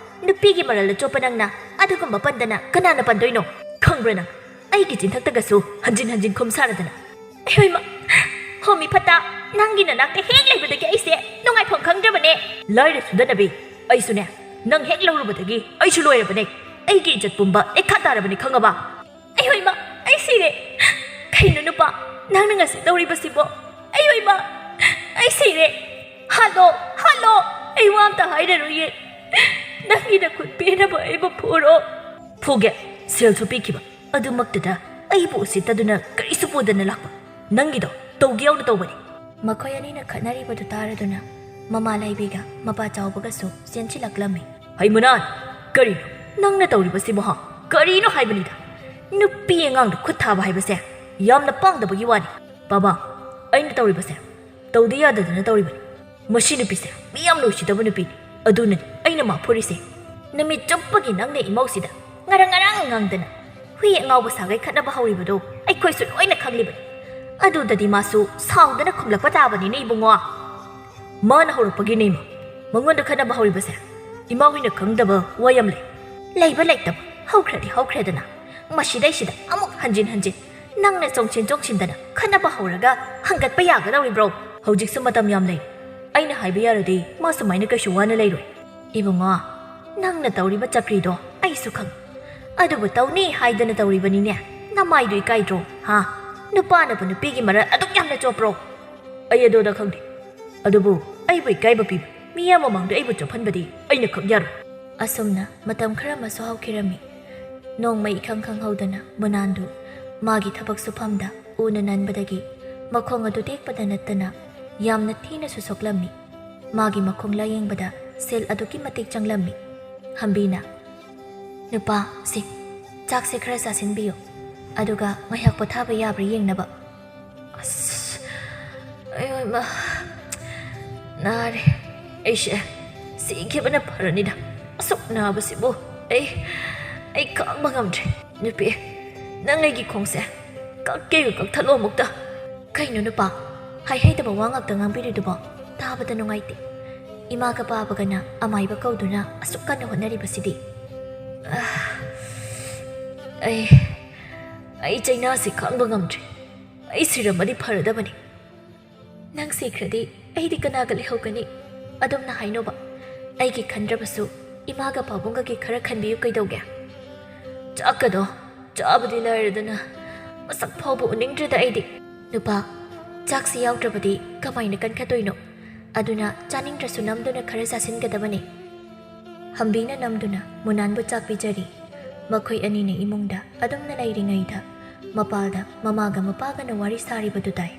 ꯅꯨꯄꯤꯒꯤ ꯃꯔꯜꯗ ꯆꯣꯞꯄ ꯅꯪꯅ ꯑꯗꯨꯒꯨꯝꯕ ꯄꯟꯗꯅ ꯀꯅꯥꯅ ꯄꯟꯗꯣꯏꯅꯣ ꯈꯪꯕ꯭ꯔꯥ ꯅꯪ ꯑꯩꯒꯤ ꯆꯤꯟꯊꯛꯇꯒꯁꯨ ꯍꯟꯖꯤꯟ ꯍꯟꯖꯤꯟ ꯈꯨꯝ ꯁꯥꯔꯗꯅ ꯑꯩꯍꯣꯏꯃ ꯍꯣꯃꯤ ꯐꯠꯇ ꯅꯪꯒꯤ ꯅꯅꯥꯛꯇ ꯍꯦꯛ ꯂꯩꯕꯗꯒꯤ ꯑꯩꯁꯦ ꯅꯨꯡꯉꯥꯏꯐꯝ ꯈꯪꯗ꯭ꯔꯕꯅꯦ ꯂꯥꯏꯔ ꯁꯨꯗꯅꯕꯤ ꯑꯩꯁꯨꯅꯦ ꯅꯪ ꯍꯦꯛ ꯂꯧꯔꯨꯕꯗꯒꯤ ꯑꯩꯁꯨ ꯂꯣꯏꯔꯕꯅꯦ ꯑꯩꯒꯤ ꯏꯖꯠ ꯄꯨꯝꯕ ꯑꯦꯛꯈꯥ ꯇꯥꯔꯕꯅꯤ ꯈꯪꯉꯕ ꯑꯩꯍꯣꯏꯃ ꯑꯩ ꯁꯤꯔꯦ ꯀꯩꯅꯣ ꯅꯨꯄꯥ ꯅꯪꯅ ꯉꯁꯤ ꯇꯧꯔꯤꯕꯁꯤꯕꯣ ꯑꯩꯍꯣꯏꯃ ꯑꯩ ꯁꯤꯔꯦ ꯍꯥꯠꯂꯣ ꯍꯥꯠꯂꯣ ꯑꯩ ꯋꯥ ꯑꯝꯇ ꯍꯥꯏꯔꯔꯣꯏꯌꯦ ꯅꯪꯒꯤ ꯅꯈꯨꯠ ꯄꯦꯟꯅꯕ ꯑꯩꯕꯨ ꯐꯨꯔꯣ ꯐꯨꯒꯦ ꯁꯦꯜꯁꯨ ꯄꯤꯈꯤꯕ ꯑꯗꯨꯃꯛꯇꯗ ꯑꯩꯕꯨ ꯎꯁꯤꯠꯇꯗꯨꯅ ꯀꯔꯤꯁꯨ ꯄꯨꯗꯅ ꯂꯥꯛꯄ ꯅꯪꯒꯤꯗꯣ ꯇꯧꯒꯦ ꯌꯥꯎꯅ ꯇꯧꯕꯅꯤ ꯃꯈꯣꯏ ꯑꯅꯤꯅ ꯈꯠꯅꯔꯤꯕꯗꯨ ꯇꯥꯔꯗꯨꯅ ꯃꯃꯥ ꯂꯥꯏꯕꯤꯒ ꯃꯄꯥ ꯆꯥꯎꯕꯒꯁꯨ ꯆꯦꯟꯁꯤꯜꯂꯛꯂꯝꯃꯤ ꯍꯩ ꯃꯨꯅꯥꯟ ꯀꯔꯤꯅꯣ ꯅꯪꯅ ꯇꯧꯔꯤꯕꯁꯤꯕꯣ ꯍꯥ ꯀꯔꯤꯅꯣ ꯍꯥꯏꯕꯅꯤꯗ ꯅꯨꯄꯤ ꯑꯉꯥꯡꯗ ꯈꯨꯠ ꯊꯥꯕ ꯍꯥꯏꯕꯁꯦ ꯌꯥꯝꯅ ꯄꯥꯡꯗꯕꯒꯤ ꯋꯥꯅꯤ ꯕꯥꯕꯥ ꯑꯩꯅ ꯇꯧꯔꯤꯕꯁꯦ ꯇꯧꯗ ꯌꯥꯗꯗꯅ ꯇꯧꯔꯤꯕꯅꯤ ꯃꯁꯤ ꯅꯨꯄꯤꯁꯦ ꯃꯤ ꯌꯥꯝꯅ ꯎꯁꯤꯠꯇꯕ ꯅꯨꯄꯤꯅꯤ ꯑꯗꯨꯅꯅꯤ ꯑꯩꯅ ꯃꯥ ꯐꯨꯔꯤꯁꯦ ꯅꯨꯃꯤꯠ ꯆꯨꯞꯄꯒꯤ ꯅꯪꯅ ꯏꯃꯧꯁꯤꯗ ꯉꯔꯥꯡ ꯉꯥꯡꯗꯅ ꯍꯨꯏ ꯑꯉꯥꯎꯕ ꯁꯥꯒꯩ ꯈꯠꯅꯕ ꯍꯧꯔꯤꯕꯗꯣ ꯑꯩꯈꯣꯏꯁꯨ ꯂꯣꯏꯅ ꯈꯪꯂꯤꯕꯅꯤ ꯑꯗꯨꯗꯗꯤ ꯃꯥꯁꯨ ꯁꯥꯎꯗꯅ ꯈꯨꯝꯂꯛꯄ ꯇꯥꯕꯅꯤꯅꯦ ꯏꯕꯨꯡꯉꯣ ꯃꯥꯅ ꯍꯧꯔꯛꯄꯒꯤꯅꯦ ꯏꯃꯥ ꯃꯉꯣꯟꯗ ꯈꯠꯅꯕ ꯍꯧꯔꯤꯕꯁꯦ ꯏꯃꯥ ꯍꯣꯏꯅ ꯈꯪꯗꯕ ꯋꯥ ꯌꯥꯝ ꯂꯩ ꯂꯩꯕ ꯂꯩꯇꯕ ꯍꯧꯈ꯭ꯔꯗꯤ ꯍꯧꯈ꯭ꯔꯦꯗꯅ ꯃꯁꯤꯗꯩꯁꯤꯗ ꯑꯃꯨꯛ ꯍꯟꯖꯤꯟ ꯅꯪꯅ ꯆꯣꯡꯁꯤꯟꯗꯅ ꯈꯠꯅꯕ ꯍꯧꯔꯒ ꯍꯪꯒꯠꯄ ꯌꯥꯒꯗꯧꯔꯤꯕ꯭ꯔꯣ ꯍꯧꯖꯤꯛꯁꯨ ꯃꯇꯝ ꯌꯥꯝ ꯂꯩ ꯑꯩꯅ ꯍꯥꯏꯕ ꯌꯥꯔꯗꯤ ꯃꯥ ꯁꯨꯃꯥꯏꯅ ꯀꯩꯁꯨ ꯋꯥꯅ ꯂꯩꯔꯣꯏ ꯏꯕꯨꯡꯉꯣ ꯅꯪꯅ ꯇꯧꯔꯤꯕ ꯆꯀ꯭ꯔꯤꯗꯣ ꯑꯩꯁꯨ ꯈꯪ ꯑꯗꯨꯕꯨ ꯇꯧꯅꯤ ꯍꯥꯏꯗꯅ ꯇꯧꯔꯤꯕꯅꯤꯅꯦ ꯅꯃꯥꯏꯗꯨ ꯏꯀꯥꯏꯗ꯭ꯔꯣ ꯍꯥ ꯅꯨꯄꯥꯅꯕꯨ ꯅꯨꯄꯤꯒꯤ ꯃꯔꯜ ꯑꯗꯨꯛ ꯌꯥꯝꯅ ꯆꯣꯞꯄ꯭ꯔꯣ ꯑꯩ ꯑꯗꯨꯗ ꯈꯪꯗꯦ ꯑꯗꯨꯕꯨ ꯑꯩꯕꯨ ꯏꯀꯥꯏꯕ ꯄꯤꯕ ꯃꯤꯌꯥꯝ ꯃꯃꯥꯡꯗ ꯑꯩꯕꯨ ꯆꯣꯞꯍꯟꯕꯗꯤ ꯑꯩꯅ ꯈꯛ ꯌꯥꯔꯣꯏ ꯑꯁꯨꯝꯅ ꯃꯇꯝ ꯈꯔ ꯑꯃꯁꯨ ꯍꯧꯈꯤꯔꯝꯃꯤ ꯅꯣꯡꯃ ꯏꯈꯪ ꯈꯪꯍꯧꯗꯅ ꯃꯨꯅꯥꯟꯗꯨ ꯃꯥꯒꯤ ꯊꯕꯛ ꯁꯨꯐꯝꯗ ꯎꯅ ꯅꯟꯕꯗꯒꯤ ꯃꯈꯣꯡ ꯑꯗꯨ ꯇꯦꯛꯄꯗ ꯅꯠꯇꯅ ꯌꯥꯝꯅ ꯊꯤꯅꯁꯨ ꯁꯣꯛꯂꯝꯃꯤ ꯃꯥꯒꯤ ꯃꯈꯣꯡ ꯂꯥꯌꯦꯡꯕꯗ ꯁꯦꯜ ꯑꯗꯨꯛꯀꯤ ꯃꯇꯤꯛ ꯆꯪꯂꯝꯃꯤ ꯍꯝꯕꯤꯅ ꯅꯨꯄꯥ ꯁꯤ ꯆꯥꯛꯁꯦ ꯈꯔ ꯆꯥꯁꯤꯟꯕꯤꯌꯨ ꯑꯗꯨꯒ ꯉꯥꯏꯍꯥꯛ ꯄꯣꯊꯥꯕ ꯌꯥꯕ꯭ꯔꯥ ꯌꯦꯡꯅꯕ ꯑꯁ ꯑꯩ ꯅꯥꯔꯦ ꯑꯩꯁꯦ ꯁꯤꯈꯤꯕꯅ ꯐꯔꯅꯤꯗ ꯑꯁꯨꯛ ꯅꯥꯕꯁꯤꯕꯨ ꯑꯩ ꯈꯥꯡꯕ ꯉꯝꯗ꯭ꯔꯦ ꯅꯨꯄꯤ ꯅꯪ ꯑꯩꯒꯤ ꯈꯣꯡꯁꯦ ꯀꯛꯀꯦꯒ ꯀꯛꯊꯠꯂꯣ ꯑꯃꯨꯛꯇ ꯀꯩꯅꯣ ꯅꯨꯄꯥ ꯍꯩꯇꯕ ꯋꯥ ꯉꯥꯛꯇ ꯉꯥꯡꯕꯤꯔꯤꯗꯨꯕꯣ ꯇꯥꯕꯗ ꯅꯨꯡꯉꯥꯏꯇꯦ ꯏꯃꯥꯒ ꯄꯥꯕꯒꯅ ꯑꯃꯥꯏꯕ ꯀꯧꯗꯨꯅ ꯑꯁꯨꯛ ꯀꯟꯅ ꯍꯣꯠꯅꯔꯤꯕꯁꯤꯗꯤ ꯑꯩ ꯆꯩꯅꯥꯁꯤ ꯈꯥꯡꯕ ꯉꯝꯗ꯭ꯔꯦ ꯑꯩ ꯁꯤꯔꯝꯃꯗꯤ ꯐꯔꯗꯕꯅꯤ ꯅꯪ ꯁꯤꯈ꯭ꯔꯗꯤ ꯑꯩꯗꯤ ꯀꯅꯥꯒ ꯂꯩꯍꯧꯒꯅꯤ ꯑꯗꯨꯝꯅ ꯍꯥꯏꯅꯣꯕ ꯑꯩꯒꯤ ꯈꯟꯗ꯭ꯔꯕꯁꯨ ꯏꯃꯥꯒ ꯄꯥꯕꯨꯡꯒꯒꯤ ꯈꯔ ꯈꯟꯕꯤꯌꯨ ꯀꯩꯗꯧꯒꯦ ꯆꯥꯛꯀꯗꯣ ꯆꯥꯕꯗꯤ ꯂꯥꯏꯔꯗꯅ ꯃꯁꯛ ꯐꯥꯎꯕ ꯎꯅꯤꯡꯗ꯭ꯔꯦꯗ ꯑꯩꯗꯤ ꯅꯨꯄꯥ ꯆꯥꯛꯁꯤ ꯌꯥꯎꯗ꯭ꯔꯕꯗꯤ ꯀꯃꯥꯏꯅ ꯀꯟꯈꯠꯇꯣꯏꯅꯣ ꯑꯗꯨꯅ ꯆꯥꯅꯤꯡꯗ꯭ꯔꯁꯨ ꯅꯝꯗꯨꯅ ꯈꯔ ꯆꯥꯁꯤꯟꯒꯗꯕꯅꯤ ꯍꯝꯕꯤꯅ ꯅꯝꯗꯨꯅ ꯃꯨꯅꯥꯟꯕꯨ ꯆꯥꯛ ꯄꯤꯖꯔꯤ ꯃꯈꯣꯏ ꯑꯅꯤꯅ ꯏꯃꯨꯡꯗ ꯑꯗꯨꯝꯅ ꯂꯩꯔꯤꯉꯩꯗ ꯃꯄꯥꯜꯗ ꯃꯃꯥꯒ ꯃꯄꯥꯒꯅ ꯋꯥꯔꯤ ꯁꯥꯔꯤꯕꯗꯨ ꯇꯥꯏ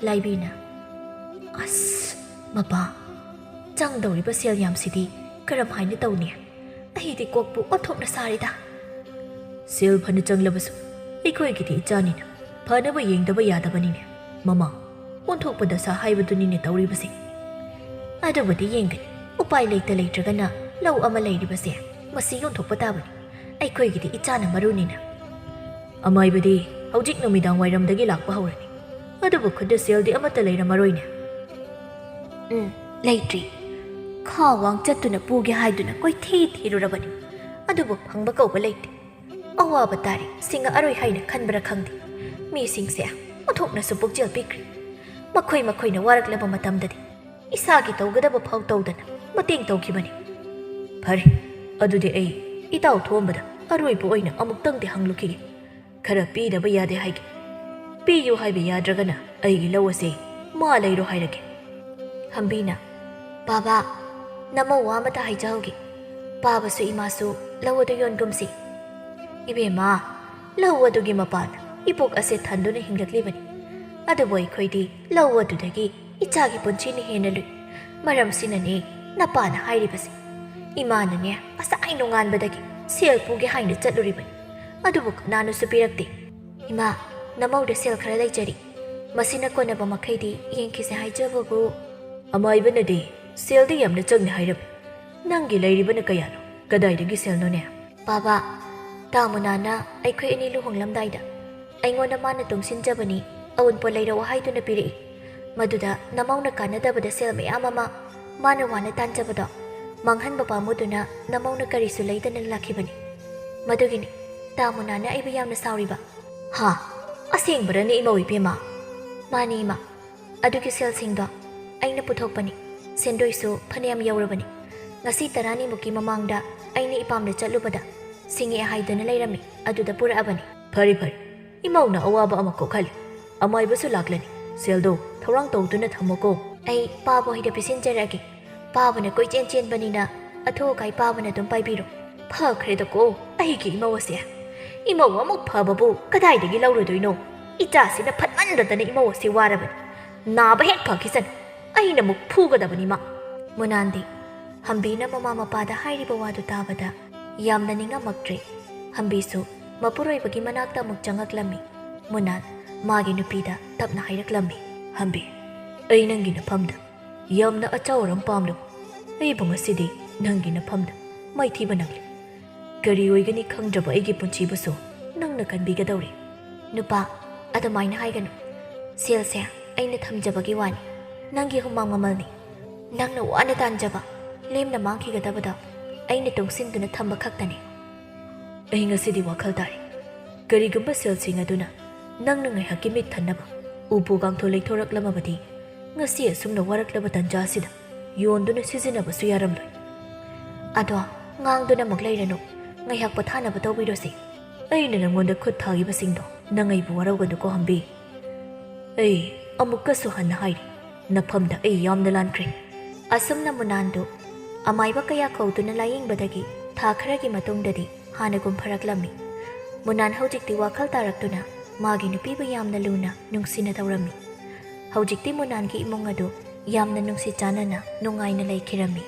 ꯂꯥꯏꯕꯤꯅ ꯑꯁ ꯃꯄꯥ ꯆꯪꯗꯧꯔꯤꯕ ꯁꯦꯜ ꯌꯥꯝꯁꯤꯗꯤ ꯀꯔꯝ ꯍꯥꯏꯅ ꯇꯧꯅꯤ ꯑꯩꯗꯤ ꯀꯣꯛꯄꯨ ꯑꯣꯟꯊꯣꯛꯅ ꯁꯥꯔꯤꯗ ꯁꯦꯜ ꯐꯅ ꯆꯪꯂꯕꯁꯨ ꯑꯩꯈꯣꯏꯒꯤꯗꯤ ꯏꯆꯥꯅꯤꯅ ꯐꯅꯕ ꯌꯦꯡꯗꯕ ꯌꯥꯗꯕꯅꯤꯅꯦ ꯃꯃꯥ ꯑꯣꯟꯊꯣꯛꯄ ꯗꯁꯥ ꯍꯥꯏꯕꯗꯨꯅꯤꯅꯦ ꯇꯧꯔꯤꯕꯁꯦ ꯑꯗꯨꯕꯨꯗꯤ ꯌꯦꯡꯒꯅꯤ ꯎꯄꯥꯏ ꯂꯩꯇ꯭ꯔꯒꯅ ꯂꯧ ꯑꯃ ꯂꯩꯔꯤꯕꯁꯦ ꯃꯁꯤ ꯌꯣꯟꯊꯣꯛꯄ ꯇꯥꯕꯅꯤ ꯑꯩꯈꯣꯏꯒꯤꯗꯤ ꯏꯆꯥꯅ ꯃꯔꯨꯅꯤꯅ ꯑꯃꯥꯏꯕꯗꯤ ꯍꯧꯖꯤꯛ ꯅꯨꯃꯤꯗꯥꯡ ꯋꯥꯏꯔꯝꯗꯒꯤ ꯂꯥꯛꯄ ꯍꯧꯔꯅꯤ ꯑꯗꯨꯕꯨ ꯈꯨꯠꯇ ꯁꯦꯜꯗꯤ ꯑꯃꯠꯇ ꯂꯩꯔꯝꯃꯔꯣꯏꯅꯦ ꯂꯩꯇ꯭ꯔꯤ ꯈꯥ ꯋꯥꯡ ꯆꯠꯇꯨꯅ ꯄꯨꯒꯦ ꯍꯥꯏꯗꯨꯅ ꯊꯤꯔꯨꯔꯕꯅꯤ ꯑꯗꯨꯕꯨ ꯐꯪꯕ ꯀꯧꯕ ꯂꯩꯇꯦ ꯑꯋꯥꯕ ꯇꯥꯔꯤ ꯁꯤꯡꯉꯛꯑꯔꯣꯏ ꯍꯥꯏꯅ ꯈꯟꯕ꯭ꯔꯥ ꯈꯪꯗꯦ ꯃꯤꯁꯤꯡꯁꯦ ꯑꯣꯟꯊꯣꯛꯅꯁꯨ ꯄꯨꯛꯆꯦꯜ ꯄꯤꯈ꯭ꯔꯦ ꯃꯈꯣꯏꯅ ꯋꯥꯔꯛꯂꯕ ꯃꯇꯝꯗꯗꯤ ꯏꯁꯥꯒꯤ ꯇꯧꯒꯗꯕ ꯐꯥꯎ ꯇꯧꯗꯅ ꯃꯇꯦꯡ ꯇꯧꯈꯤꯕꯅꯤ ꯐꯔꯦ ꯑꯗꯨꯗꯤ ꯑꯩ ꯏꯇꯥꯎ ꯊꯣꯝꯕꯗ ꯑꯔꯣꯏꯕ ꯑꯣꯏꯅ ꯑꯃꯨꯛꯇꯪꯗꯤ ꯍꯪꯂꯨꯈꯤꯒꯦ ꯈꯔ ꯄꯤꯗꯕ ꯌꯥꯗꯦ ꯍꯥꯏꯒꯦ ꯄꯤꯌꯨ ꯍꯥꯏꯕ ꯌꯥꯗ꯭ꯔꯒꯅ ꯑꯩꯒꯤ ꯂꯧ ꯑꯁꯤ ꯃꯥ ꯂꯩꯔꯣ ꯍꯥꯏꯔꯒꯦ ꯍꯝꯕꯤꯅ ꯕꯥꯕꯥ ꯅꯃꯧ ꯋꯥ ꯑꯃꯇ ꯍꯥꯏꯖꯍꯧꯒꯦ ꯄꯥꯕꯁꯨ ꯏꯃꯥꯁꯨ ꯂꯧ ꯑꯗꯨ ꯌꯣꯟꯒꯨꯝꯁꯤ ꯏꯕꯦꯝꯃ ꯂꯧ ꯑꯗꯨꯒꯤ ꯃꯄꯥꯅ ꯏꯄꯣꯛ ꯑꯁꯦ ꯊꯟꯗꯨꯅ ꯍꯤꯡꯂꯛꯂꯤꯕꯅꯤ ꯑꯗꯨꯕꯨ ꯑꯩꯈꯣꯏꯗꯤ ꯂꯧ ꯑꯗꯨꯗꯒꯤ ꯏꯆꯥꯒꯤ ꯄꯨꯟꯁꯤꯅ ꯍꯦꯟꯅ ꯂꯨꯏ ꯃꯔꯝꯁꯤꯅꯅꯦ ꯅꯄꯥꯅ ꯍꯥꯏꯔꯤꯕꯁꯦ ꯏꯃꯥꯅꯅꯦ ꯉꯁꯥꯏ ꯅꯣꯡꯉꯥꯟꯕꯗꯒꯤ ꯁꯦꯜ ꯄꯨꯒꯦ ꯍꯥꯏꯅ ꯆꯠꯂꯨꯔꯤꯕꯅꯤ ꯑꯗꯨꯕꯨ ꯀꯅꯥꯅꯁꯨ ꯄꯤꯔꯛꯇꯦ ꯏꯃꯥ ꯅꯃꯧꯗ ꯁꯦꯜ ꯈꯔ ꯂꯩꯖꯔꯤ ꯃꯁꯤꯅ ꯀꯣꯟꯅꯕ ꯃꯈꯩꯗꯤ ꯌꯦꯡꯈꯤꯁꯦ ꯍꯥꯏꯖꯕꯕꯨ ꯑꯃꯥꯏꯕꯅꯗꯤ ꯁꯦꯜꯗꯤ ꯌꯥꯝꯅ ꯆꯪꯅꯤ ꯍꯥꯏꯔꯝꯃꯤ ꯅꯪꯒꯤ ꯂꯩꯔꯤꯕꯅ ꯀꯌꯥꯅꯣ ꯀꯗꯥꯏꯗꯒꯤ ꯁꯦꯜꯅꯣꯅꯦ ꯕꯥꯕꯥ ꯇꯥꯃꯨꯅꯥꯅ ꯑꯩꯈꯣꯏ ꯑꯅꯤ ꯂꯨꯍꯣꯡꯂꯝꯗꯥꯏꯗ ꯑꯩꯉꯣꯟꯗ ꯃꯥꯅ ꯇꯨꯡꯁꯤꯟꯖꯕꯅꯤ ꯑꯋꯨꯟꯄꯣꯠ ꯂꯩꯔꯛꯑꯣ ꯍꯥꯏꯗꯨꯅ ꯄꯤꯔꯛꯏ ꯃꯗꯨꯗ ꯅꯃꯧꯅ ꯀꯥꯟꯅꯗꯕꯗ ꯁꯦꯜ ꯃꯌꯥꯝ ꯑꯃ ꯃꯥꯅ ꯋꯥꯅ ꯇꯥꯟꯖꯕꯗꯣ ꯃꯥꯡꯍꯟꯕ ꯄꯥꯝꯃꯨꯗꯨꯅ ꯅꯃꯧꯅ ꯀꯔꯤꯁꯨ ꯂꯩꯗꯅ ꯂꯥꯛꯈꯤꯕꯅꯤ ꯃꯗꯨꯒꯤꯅꯤ ꯇꯥꯃꯨꯅꯥꯅ ꯑꯩꯕꯨ ꯌꯥꯝꯅ ꯁꯥꯎꯔꯤꯕ ꯍꯥ ꯑꯁꯦꯡꯕꯔꯅꯦ ꯏꯃꯧ ꯏꯕꯦꯝꯃ ꯃꯥꯅꯤ ꯏꯃꯥ ꯑꯗꯨꯒꯤ ꯁꯦꯜꯁꯤꯡꯗꯣ ꯑꯩꯅ ꯄꯨꯊꯣꯛꯄꯅꯤ ꯁꯦꯟꯗꯣꯏꯁꯨ ꯐꯅꯌꯥꯝ ꯌꯧꯔꯕꯅꯤ ꯉꯁꯤ 10 ꯃꯃꯥꯡꯗ ꯑꯩꯅ ꯏꯄꯥꯝꯗ ꯆꯠꯂꯨꯕꯗ ꯁꯤꯡꯉꯦ ꯍꯥꯏꯗꯨꯅ ꯂꯩꯔꯝꯃꯤ ꯑꯗꯨꯗ ꯄꯨꯔꯛꯑꯕꯅꯤ ꯐꯔꯦ ꯐꯔꯦ ꯏꯃꯧꯅ ꯑꯋꯥꯕ ꯑꯃ ꯀꯣꯛꯍꯜꯂꯤ ꯑꯃꯥꯏꯕꯁꯨ ꯂꯥꯛꯂꯅꯤ ꯁꯦꯜꯗꯣ ꯊꯧꯔꯥꯡ ꯇꯧꯗꯨꯅ ꯊꯝꯃꯣꯀꯣ ꯑꯩ ꯄꯥꯕ ꯍꯣꯏꯗ ꯄꯤꯁꯤꯟꯖꯔꯛꯑꯒꯦ ꯄꯥꯕꯅ ꯀꯣꯏꯆꯦꯟ ꯆꯦꯟꯕꯅꯤꯅ ꯑꯊꯨ ꯑꯀꯥꯏ ꯄꯥꯕꯅ ꯑꯗꯨꯝ ꯄꯥꯏꯕꯤꯔꯣ ꯐꯈ꯭ꯔꯦꯗꯀꯣ ꯑꯩꯒꯤ ꯏꯃꯧ ꯑꯁꯦ ꯏꯃꯧ ꯑꯃꯨꯛ ꯐꯕꯕꯨ ꯀꯗꯥꯏꯗꯒꯤ ꯂꯧꯔꯨꯗꯣꯏꯅꯣ ꯏꯆꯥꯁꯤꯅ ꯐꯠꯃꯟꯗꯗꯅ ꯏꯃꯧ ꯑꯁꯤ ꯋꯥꯔꯕꯅꯤ ꯅꯥꯕ ꯍꯦꯛ ꯐꯈꯤꯁꯅꯨ ꯑꯩꯅ ꯑꯃꯨꯛ ꯐꯨꯒꯗꯕꯅꯤ ꯃꯥ ꯃꯨꯅꯥꯟꯗꯤ ꯍꯝꯕꯤꯅ ꯃꯃꯥ ꯃꯄꯥꯗ ꯍꯥꯏꯔꯤꯕ ꯋꯥꯗꯨ ꯇꯥꯕꯗ ꯌꯥꯝꯅ ꯅꯤꯡꯉꯝꯃꯛꯇ꯭ꯔꯦ ꯍꯝꯕꯤꯁꯨ ꯃꯄꯨꯔꯣꯏꯕꯒꯤ ꯃꯅꯥꯛꯇ ꯑꯃꯨꯛ ꯆꯪꯉꯛꯂꯝꯃꯤ ꯃꯨꯅꯥꯟ ꯃꯥꯒꯤ ꯅꯨꯄꯤꯗ ꯇꯞꯅ ꯍꯥꯏꯔꯛꯂꯝꯃꯤ ꯍꯝꯕꯤ ꯑꯩ ꯅꯪꯒꯤ ꯅꯐꯝꯗ ꯌꯥꯝꯅ ꯑꯆꯧ ꯑꯔꯝ ꯄꯥꯝꯂꯕ ꯑꯩꯕꯨ ꯉꯁꯤꯗꯤ ꯅꯪꯒꯤ ꯅꯐꯝꯗ ꯃꯥꯏꯊꯤꯕ ꯅꯪꯂꯤ ꯀꯔꯤ ꯑꯣꯏꯒꯅꯤ ꯈꯪꯗ꯭ꯔꯕ ꯑꯩꯒꯤ ꯄꯨꯟꯁꯤꯕꯨꯁꯨ ꯅꯪꯅ ꯀꯟꯕꯤꯒꯗꯧꯔꯤ ꯅꯨꯄꯥ ꯑꯗꯨꯃꯥꯏꯅ ꯍꯥꯏꯒꯅꯨ ꯁꯦꯜꯁꯦ ꯑꯩꯅ ꯊꯝꯖꯕꯒꯤ ꯋꯥꯅꯤ ꯅꯪꯒꯤ ꯍꯨꯃꯥꯡ ꯃꯃꯜꯅꯤ ꯅꯪꯅ ꯋꯥꯅ ꯇꯥꯟꯖꯕ ꯂꯦꯝꯅ ꯃꯥꯡꯈꯤꯒꯗꯕꯗꯣ ꯑꯩꯅ ꯇꯨꯡꯁꯤꯟꯗꯨꯅ ꯊꯝꯕ ꯈꯛꯇꯅꯤ ꯑꯩ ꯉꯁꯤꯗꯤ ꯋꯥꯈꯜ ꯇꯥꯔꯤ ꯀꯔꯤꯒꯨꯝꯕ ꯁꯦꯜꯁꯤꯡ ꯑꯗꯨꯅ ꯅꯪꯅ ꯉꯥꯏꯍꯥꯛꯀꯤ ꯃꯤꯠ ꯊꯟꯅꯕ ꯎꯄꯨ ꯀꯥꯡꯊꯣꯜ ꯂꯩꯊꯣꯔꯛꯂꯝꯃꯕꯗꯤ ꯉꯁꯤ ꯑꯁꯨꯝꯅ ꯋꯥꯔꯛꯂꯕ ꯇꯟꯖꯥ ꯑꯁꯤꯗ ꯌꯣꯟꯗꯨꯅ ꯁꯤꯖꯤꯟꯅꯕꯁꯨ ꯌꯥꯔꯝꯂꯣꯏ ꯑꯗꯣ ꯉꯥꯡꯗꯨꯅ ꯑꯃꯨꯛ ꯂꯩꯔꯅꯨ ꯉꯥꯏꯍꯥꯛ ꯄꯣꯊꯥꯅꯕ ꯇꯧꯕꯤꯔꯣꯁꯤ ꯑꯩꯅ ꯅꯪꯉꯣꯟꯗ ꯈꯨꯠ ꯊꯥꯈꯤꯕꯁꯤꯡꯗꯣ ꯅꯪ ꯑꯩꯕꯨ ꯋꯥꯔꯧꯒꯅꯨꯀꯣ ꯍꯝꯕꯤ ꯑꯩ ꯑꯃꯨꯛꯀꯁꯨ ꯍꯟꯅ ꯍꯥꯏꯔꯤ ꯅꯐꯝꯗ ꯑꯩ ꯌꯥꯝꯅ ꯂꯥꯟꯈ꯭ꯔꯦ ꯑꯁꯨꯝꯅ ꯃꯨꯅꯥꯟꯗꯨ ꯑꯃꯥꯏꯕ ꯀꯌా ꯀꯧꯗꯨꯅ ꯂꯥꯌꯦꯡꯕꯗꯒꯤ ꯊꯥ ꯈꯔꯒꯤ ꯃꯇꯨꯡꯗꯗꯤ ꯍꯥꯟꯅꯒꯨꯝ ꯐꯔꯛꯂꯝꯃꯤ ꯃꯨꯅꯥꯟ ꯍꯧꯖꯤꯛꯇꯤ ꯋꯥꯈꯜ ꯇꯥꯔꯛꯇꯨꯅ ꯃꯥꯒꯤ ꯅꯨꯄꯤꯕꯨ ꯌꯥꯝꯅ ꯂꯨꯅ ꯅꯨꯡꯁꯤꯅ ꯇꯧꯔꯝꯃꯤ ꯍꯧꯖꯤꯛꯇꯤ ꯃꯨꯅꯥꯟꯒꯤ ꯏꯃꯨꯡ ꯑꯗꯨ ꯌꯥꯝꯅ ꯅꯨꯡꯁꯤ ꯆꯥꯟꯅꯅ ꯅꯨꯡꯉꯥꯏꯅ ꯂꯩꯈꯤꯔꯝꯃꯤ